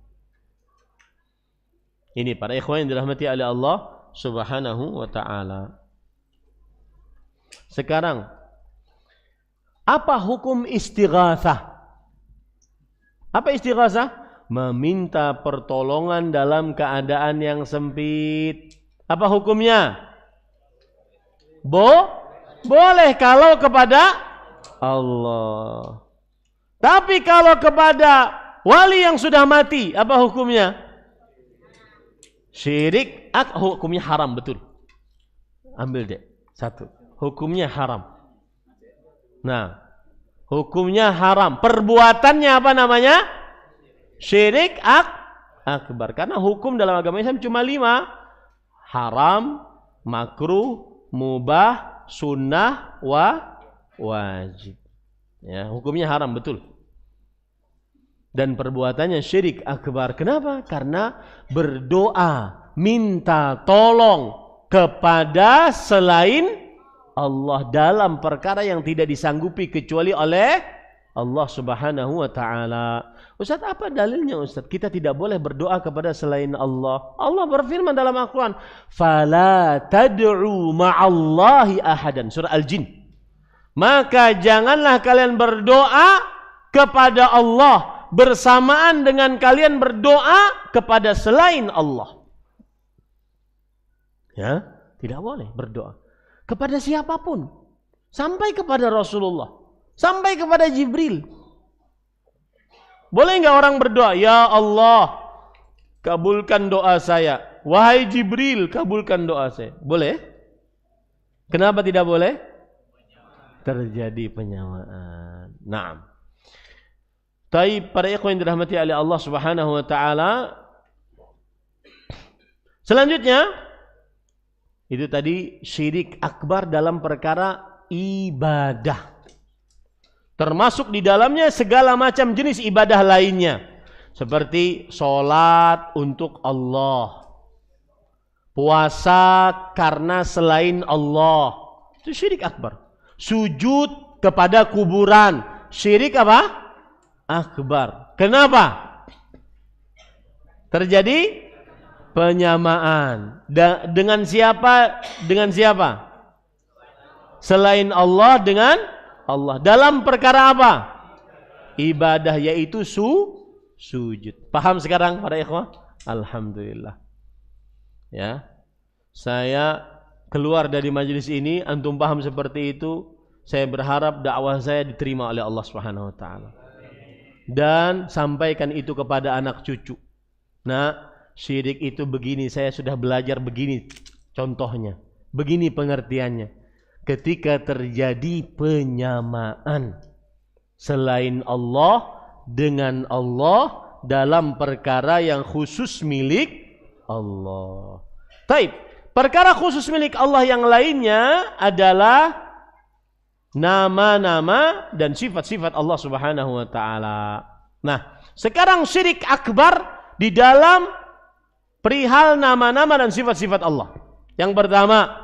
Ini para ikhwan yang dirahmati oleh Allah Subhanahu wa taala. Sekarang, apa hukum istighatsah? Apa istighatsah? Meminta pertolongan dalam keadaan yang sempit. Apa hukumnya? Boleh kalau kepada Allah. Tapi kalau kepada wali yang sudah mati, apa hukumnya? Syirik, hukumnya haram, betul. Ambil deh, satu. Hukumnya haram. Nah, hukumnya haram. Perbuatannya apa namanya? Syirik akbar. Karena hukum dalam agama Islam cuma 5. Haram, makruh, mubah, sunnah, wajib. Ya, hukumnya haram, betul. Dan perbuatannya syirik akbar. Kenapa? Karena berdoa, minta tolong kepada selain Allah dalam perkara yang tidak disanggupi kecuali oleh Allah Subhanahu wa taala. Ustaz, apa dalilnya Ustaz? Kita tidak boleh berdoa kepada selain Allah. Allah berfirman dalam Al-Qur'an, "Fala tad'u ma'allahi ahadan." Surah Al-Jin. Maka janganlah kalian berdoa kepada Allah bersamaan dengan kalian berdoa kepada selain Allah. Ya, tidak boleh berdoa kepada siapapun, sampai kepada Rasulullah. Sampai kepada Jibril. Boleh nggak orang berdoa, ya Allah, kabulkan doa saya. Wahai Jibril, kabulkan doa saya. Boleh? Kenapa tidak boleh? Terjadi penyamaan. Naam. Taib, para ikhwan yang dirahmati oleh Allah Subhanahu wa taala. Selanjutnya, itu tadi syirik akbar dalam perkara ibadah. Termasuk di dalamnya segala macam jenis ibadah lainnya. Seperti sholat untuk Allah. Puasa karena selain Allah. Itu syirik akbar. Sujud kepada kuburan. Syirik apa? Akbar. Kenapa? Terjadi penyamaan. Dengan siapa? Dengan siapa? Selain Allah dengan Allah. Dalam perkara apa? Ibadah, yaitu sujud. Paham sekarang para ikhwah? Alhamdulillah. Ya. Saya keluar dari majelis ini, antum paham seperti itu. Saya berharap dakwah saya diterima oleh Allah Subhanahu wa taala. Dan sampaikan itu kepada anak cucu. Nah, syirik itu begini, saya sudah belajar begini contohnya, begini pengertiannya. Ketika terjadi penyamaan selain Allah dengan Allah dalam perkara yang khusus milik Allah. Taib, perkara khusus milik Allah yang lainnya adalah nama-nama dan sifat-sifat Allah Subhanahu wa taala. Nah, sekarang syirik akbar di dalam perihal nama-nama dan sifat-sifat Allah. Yang pertama,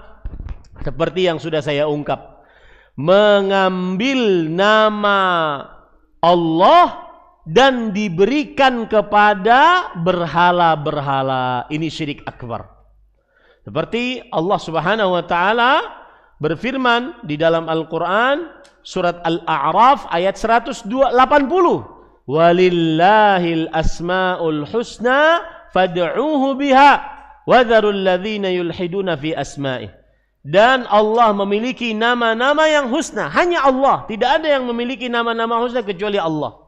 seperti yang sudah saya ungkap, mengambil nama Allah dan diberikan kepada berhala-berhala. Ini syirik akbar. Seperti Allah Subhanahu wa taala berfirman di dalam Al-Qur'an surat Al-A'raf ayat 180. Walillahil asmaul husna fad'uuhu biha wadharul ladzina yulhiduna fi asma'ih. Dan Allah memiliki nama-nama yang husna, hanya Allah, tidak ada yang memiliki nama-nama husna kecuali Allah.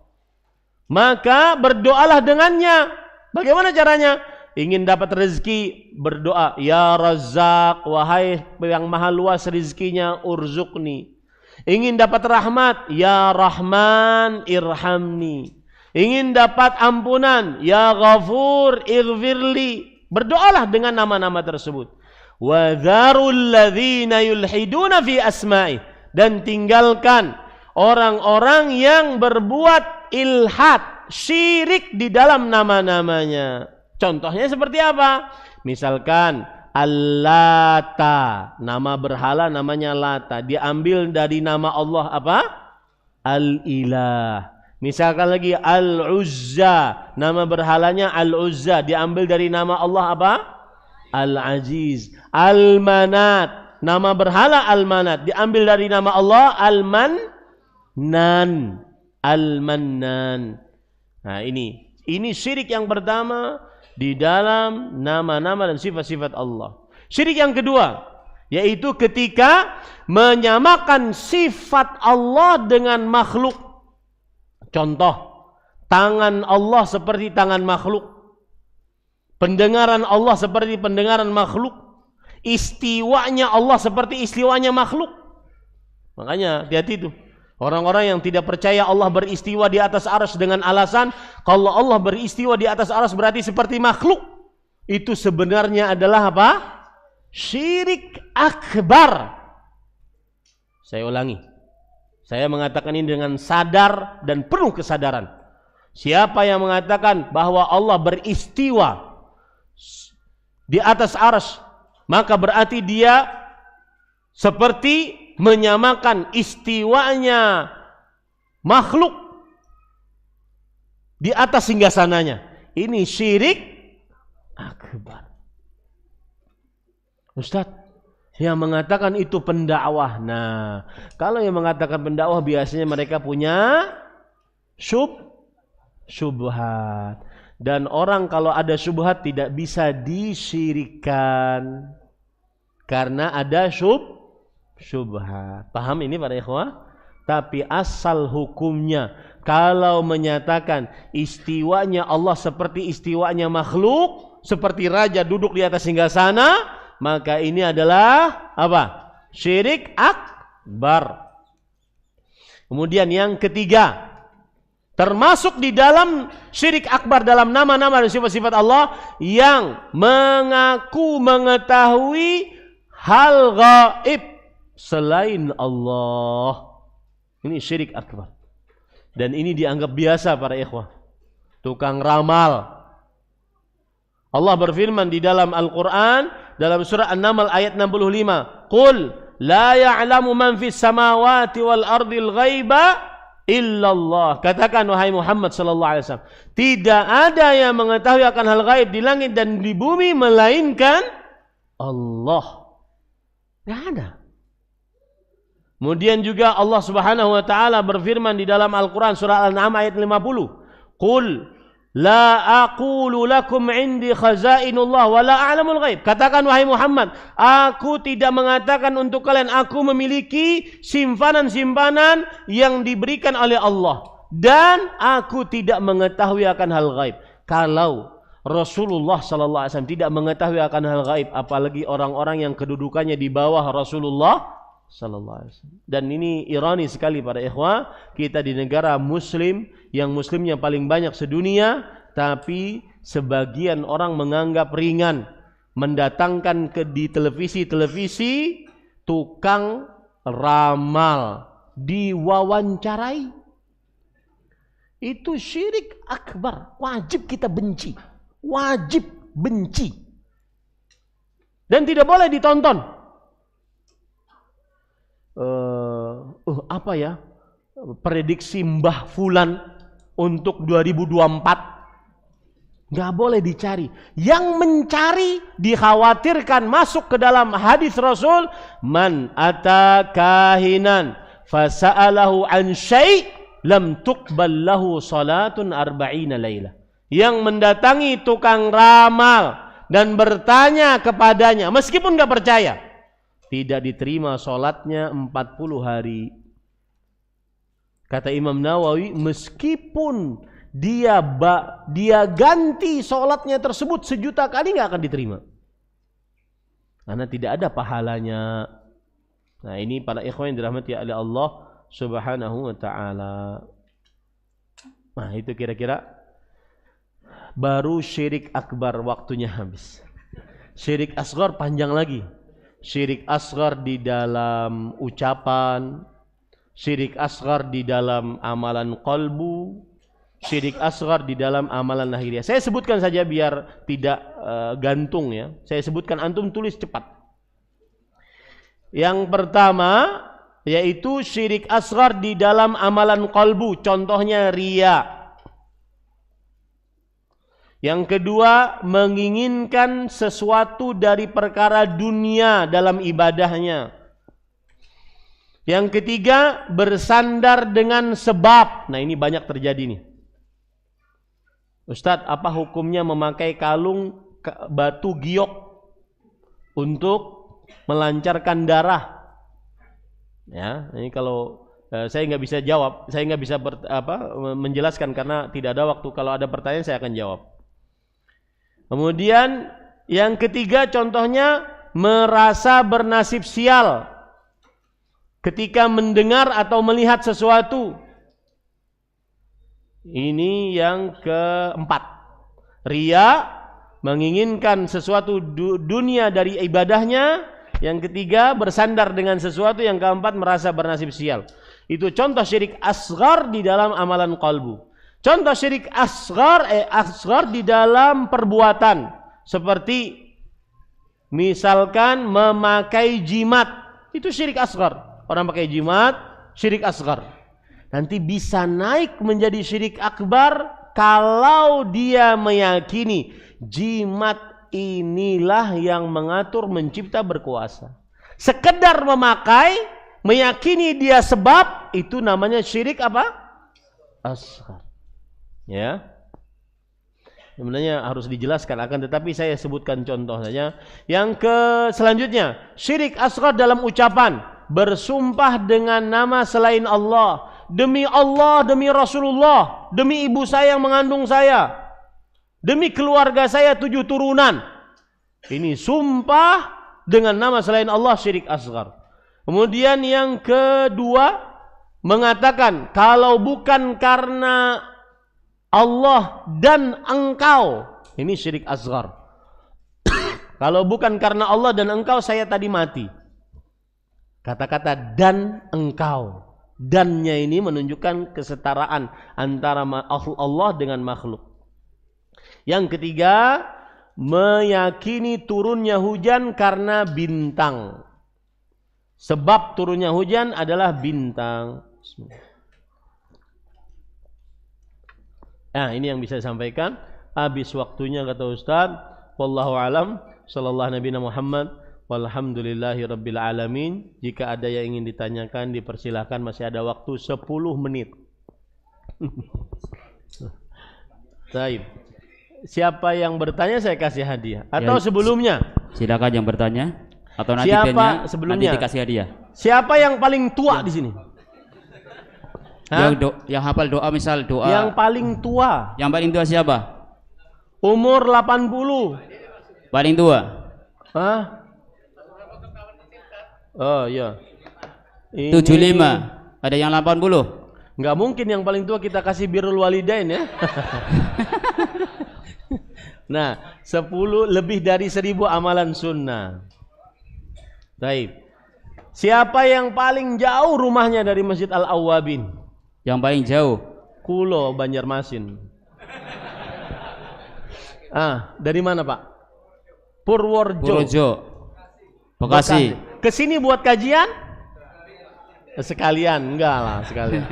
Maka berdoalah dengannya. Bagaimana caranya? Ingin dapat rezeki, berdoa, ya Razzaq, wahai yang maha luas rezekinya, urzuqni. Ingin dapat rahmat, ya Rahman, irhamni. Ingin dapat ampunan, ya Ghafur, ighfirli. Berdoalah dengan nama-nama tersebut. Wa dzarul ladzina yulhiduna fi asma'i, dan tinggalkan orang-orang yang berbuat ilhad, syirik di dalam nama-namanya. Contohnya seperti apa? Misalkan Al-Lata, nama berhala namanya Lata, diambil dari nama Allah apa? Al-Ilah. Misalkan lagi Al-Uzza, nama berhalanya Al-Uzza, diambil dari nama Allah apa? Al-Aziz. Al-Manat, nama berhala Al-Manat, diambil dari nama Allah Al-Mannan. Al-Mannan. Nah, ini syirik yang pertama di dalam nama-nama dan sifat-sifat Allah. Syirik yang kedua, yaitu ketika menyamakan sifat Allah dengan makhluk. Contoh, tangan Allah seperti tangan makhluk, pendengaran Allah seperti pendengaran makhluk, istiwanya Allah seperti istiwanya makhluk. Makanya hati-hati itu orang-orang yang tidak percaya Allah beristiwa di atas arsy dengan alasan kalau Allah beristiwa di atas arsy berarti seperti makhluk. Itu sebenarnya adalah apa? Syirik akbar. Saya ulangi. Saya mengatakan ini dengan sadar dan penuh kesadaran. Siapa yang mengatakan bahwa Allah beristiwa di atas arsy, maka berarti dia seperti menyamakan istiwanya makhluk di atas singgasananya. Ini syirik akbar. Ustaz, yang mengatakan itu pendakwah. Nah, kalau yang mengatakan pendakwah biasanya mereka punya syubhat. Dan orang kalau ada syubhat tidak bisa disyirikkan karena ada syubhat. Paham ini para ikhwah? Tapi asal hukumnya, kalau menyatakan istiwanya Allah seperti istiwanya makhluk, seperti raja duduk di atas singgasana, maka ini adalah apa? Syirik akbar. Kemudian yang ketiga, termasuk di dalam syirik akbar dalam nama-nama dan sifat-sifat Allah yang mengaku mengetahui hal gaib selain Allah. Ini syirik akbar. Dan ini dianggap biasa para ikhwah. Tukang ramal. Allah berfirman di dalam Al-Quran, dalam surah An-Naml ayat 65. Qul la ya'lamu man fis samawati wal ardil ghaiba illallah. Katakan wahai Muhammad sallallahu alaihi wasallam, tidak ada yang mengetahui akan hal gaib di langit dan di bumi melainkan Allah. Tidak ada. Kemudian juga Allah Subhanahu wa taala berfirman di dalam Al-Qur'an surah Al-An'am ayat 50. Qul la aqulu lakum indi khazainullah wa la a'lamul ghaib. Katakan wahai Muhammad, aku tidak mengatakan untuk kalian aku memiliki simpanan-simpanan yang diberikan oleh Allah dan aku tidak mengetahui akan hal gaib. Kalau Rasulullah sallallahu alaihi wasallam tidak mengetahui akan hal gaib, apalagi orang-orang yang kedudukannya di bawah Rasulullah sallallahu alaihi wasallam. Dan ini ironi sekali para ikhwah, kita di negara muslim yang muslimnya paling banyak sedunia, tapi sebagian orang menganggap ringan mendatangkan di televisi tukang ramal diwawancarai. Itu syirik akbar, wajib kita benci. Wajib benci. Dan tidak boleh ditonton. Apa ya, prediksi Mbah Fulan untuk 2024 nggak boleh dicari. Yang mencari dikhawatirkan masuk ke dalam hadis Rasul, man ata kahinan fasa'alahu an syai' lam tuqbal lahu salatun arba'ina laila. Yang mendatangi tukang ramal dan bertanya kepadanya meskipun nggak percaya, tidak diterima sholatnya 40 hari. Kata Imam Nawawi, meskipun dia ganti sholatnya tersebut 1.000.000 kali, nggak akan diterima. Karena tidak ada pahalanya. Nah ini para ikhwan yang dirahmati oleh Allah Subhanahu wa ta'ala. Nah itu kira-kira baru syirik akbar, waktunya habis. Syirik asghar panjang lagi. Syirik asghar di dalam ucapan, syirik asghar di dalam amalan qalbu, syirik asghar di dalam amalan lahiriah. Saya sebutkan saja biar tidak gantung ya. Saya sebutkan, antum tulis cepat. Yang pertama yaitu syirik asghar di dalam amalan qalbu, contohnya riya. Yang kedua, menginginkan sesuatu dari perkara dunia dalam ibadahnya. Yang ketiga, bersandar dengan sebab. Nah ini banyak terjadi nih. Ustadz, apa hukumnya memakai kalung batu giok untuk melancarkan darah? Ya, ini kalau saya nggak bisa jawab, saya nggak bisa menjelaskan karena tidak ada waktu. Kalau ada pertanyaan saya akan jawab. Kemudian yang ketiga contohnya merasa bernasib sial ketika mendengar atau melihat sesuatu. Ini yang keempat. Riya, menginginkan sesuatu dunia dari ibadahnya. Yang ketiga bersandar dengan sesuatu. Yang keempat merasa bernasib sial. Itu contoh syirik asghar di dalam amalan qalbu. Contoh syirik asghar di dalam perbuatan, seperti misalkan memakai jimat, itu syirik asghar. Orang pakai jimat, syirik asghar. Nanti bisa naik menjadi syirik akbar kalau dia meyakini jimat inilah yang mengatur, mencipta, berkuasa. Sekedar memakai, meyakini dia sebab, itu namanya syirik apa? Asghar. Ya, sebenarnya harus dijelaskan, akan tetapi saya sebutkan contoh saja. Yang selanjutnya, syirik asghar dalam ucapan. bersumpah dengan nama selain Allah, demi Allah, demi Rasulullah, demi ibu saya yang mengandung saya, demi keluarga saya 7 turunan. Ini sumpah dengan nama selain Allah, syirik asghar. Kemudian yang kedua mengatakan, kalau bukan karena Allah dan engkau, ini syirik asghar. Kalau bukan karena Allah dan engkau, saya tadi mati. Kata-kata dan engkau, dannya ini menunjukkan kesetaraan antara Allah dengan makhluk. Yang ketiga, meyakini turunnya hujan karena bintang. Sebab turunnya hujan adalah bintang. Nah, ini yang bisa saya sampaikan. Habis waktunya kata Ustaz. Wallahu alam. Sallallahu Nabi Muhammad. Walhamdulillahi Rabbil Alamin. Jika ada yang ingin ditanyakan, dipersilahkan. Masih ada waktu 10 menit. Baik. Siapa yang bertanya saya kasih hadiah. Atau ya, sebelumnya? Silakan yang bertanya. Atau nanti siapa sebelumnya? Nanti dikasih hadiah. Siapa yang paling tua di sini? Yang hafal doa, misal doa. Yang paling tua. Yang paling tua siapa? Umur 80. Paling tua. Hah? Oh iya. 75. Ada yang 80? Enggak mungkin yang paling tua kita kasih birrul walidain ya. Nah, 10 lebih dari 1000 amalan sunnah. Baik. Siapa yang paling jauh rumahnya dari Masjid Al-Awwabin? Yang paling jauh? Kulo, Banjarmasin. Dari mana Pak? Purworejo. Bekasi. Kesini buat kajian? Sekalian, enggak lah sekalian.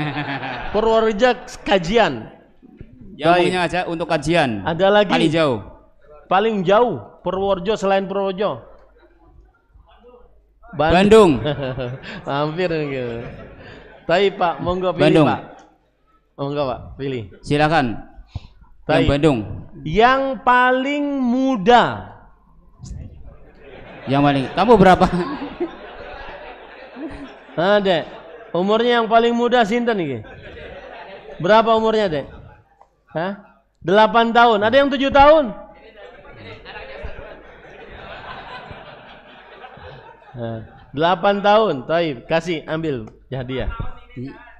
Purworejo kajian. Yang punya aja untuk kajian. Ada lagi? Paling jauh. Paling jauh Purworejo selain Purworejo. Bandung. Hampir gitu. Tapi Pak, monggo pilih Bandung. Pak. Monggo Pak, pilih. Silakan. Yang Bandung. Yang paling muda. Yang paling. Kamu berapa? Dek. Umurnya yang paling muda sinten iki? Berapa umurnya, Dek? 8 tahun. Ada yang 7 tahun? 8 tahun. Taib, kasih, ambil hadiah.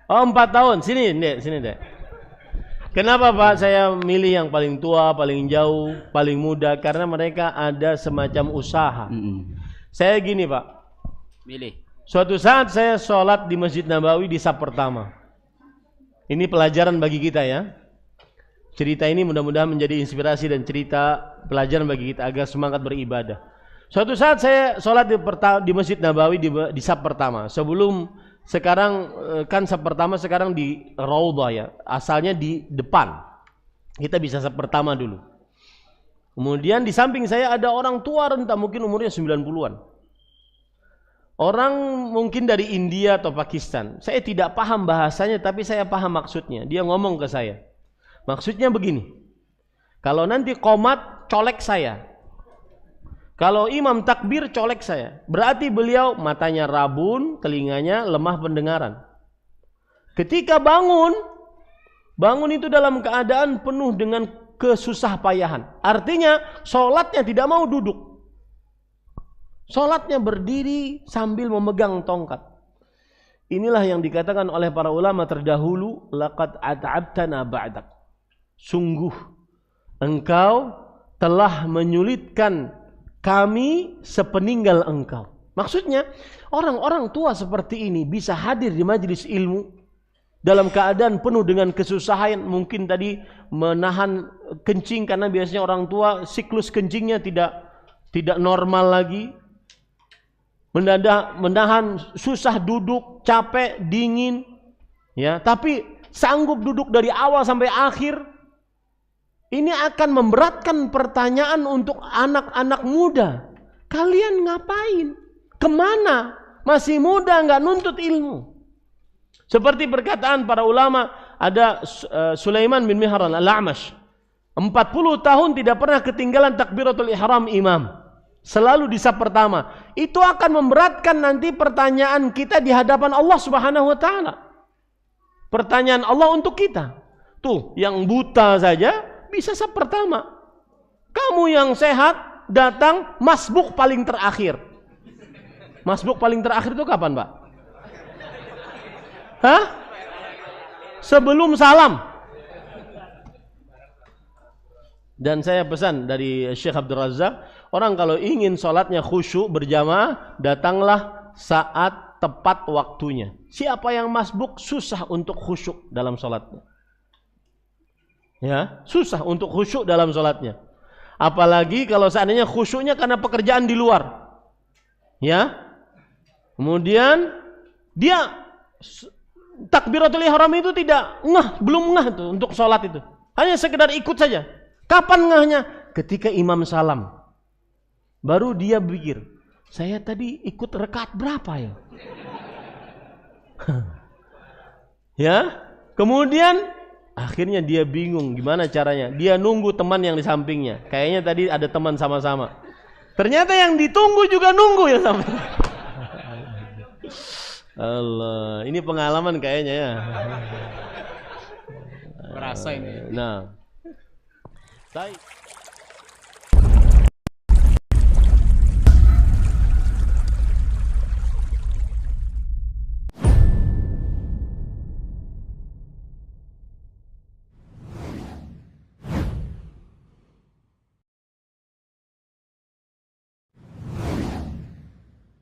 Oh, 4 tahun. Sini, Dek, sini, Dek. Kenapa Pak saya milih yang paling tua, paling jauh, paling muda? Karena mereka ada semacam usaha. Saya gini Pak. Milih. Suatu saat saya sholat di Masjid Nabawi di saf pertama. Ini pelajaran bagi kita ya. Cerita ini mudah-mudahan menjadi inspirasi dan cerita pelajaran bagi kita agar semangat beribadah. Suatu saat saya sholat di Masjid Nabawi di saf pertama. Sebelum sekarang kan saf pertama sekarang di Raudhah ya. Asalnya di depan. Kita bisa saf pertama dulu. Kemudian di samping saya ada orang tua renta mungkin umurnya 90-an. Orang mungkin dari India atau Pakistan. Saya tidak paham bahasanya tapi saya paham maksudnya. Dia ngomong ke saya. Maksudnya begini. Kalau nanti qomat colek saya. Kalau imam takbir colek saya. Berarti beliau matanya rabun, telinganya lemah pendengaran. Ketika bangun itu dalam keadaan penuh dengan kesusah payahan. Artinya sholatnya tidak mau duduk. Sholatnya berdiri sambil memegang tongkat. Inilah yang dikatakan oleh para ulama terdahulu, laqad at'abtana ba'dak. Sungguh engkau telah menyulitkan kami sepeninggal engkau. Maksudnya orang-orang tua seperti ini bisa hadir di majelis ilmu dalam keadaan penuh dengan kesusahan. Mungkin tadi menahan kencing karena biasanya orang tua siklus kencingnya tidak normal lagi. Menahan susah duduk, capek, dingin, ya. Tapi sanggup duduk dari awal sampai akhir. Ini akan memberatkan pertanyaan untuk anak-anak muda. Kalian ngapain? Kemana? Masih muda nggak nuntut ilmu. Seperti perkataan para ulama, ada Sulaiman bin Mihran Al-A'mash. 40 tahun tidak pernah ketinggalan takbiratul ihram imam. Selalu di saf pertama. Itu akan memberatkan nanti pertanyaan kita di hadapan Allah Subhanahu wa taala. Pertanyaan Allah untuk kita. Tuh, yang buta saja bisa saf pertama. Kamu yang sehat datang masbuk paling terakhir. Masbuk paling terakhir itu kapan, Pak? Hah? Sebelum salam. Dan saya pesan dari Syekh Abdul Razak, orang kalau ingin sholatnya khusyuk berjamaah, datanglah saat tepat waktunya. Siapa yang masbuk susah untuk khusyuk dalam sholatnya. Ya, susah untuk khusyuk dalam sholatnya. Apalagi kalau seandainya khusyuknya karena pekerjaan di luar. Ya. Kemudian dia takbiratul ihram itu tidak belum ngah tuh untuk sholat itu. Hanya sekedar ikut saja. Kapan ngahnya? Ketika imam salam. Baru dia pikir, saya tadi ikut rakaat berapa ya? Ya. Kemudian akhirnya dia bingung gimana caranya. Dia nunggu teman yang di sampingnya. Kayaknya tadi ada teman sama-sama. Ternyata yang ditunggu juga nunggu ya sama. Allah, ini pengalaman kayaknya ya. Merasa ini. Nah. Baik.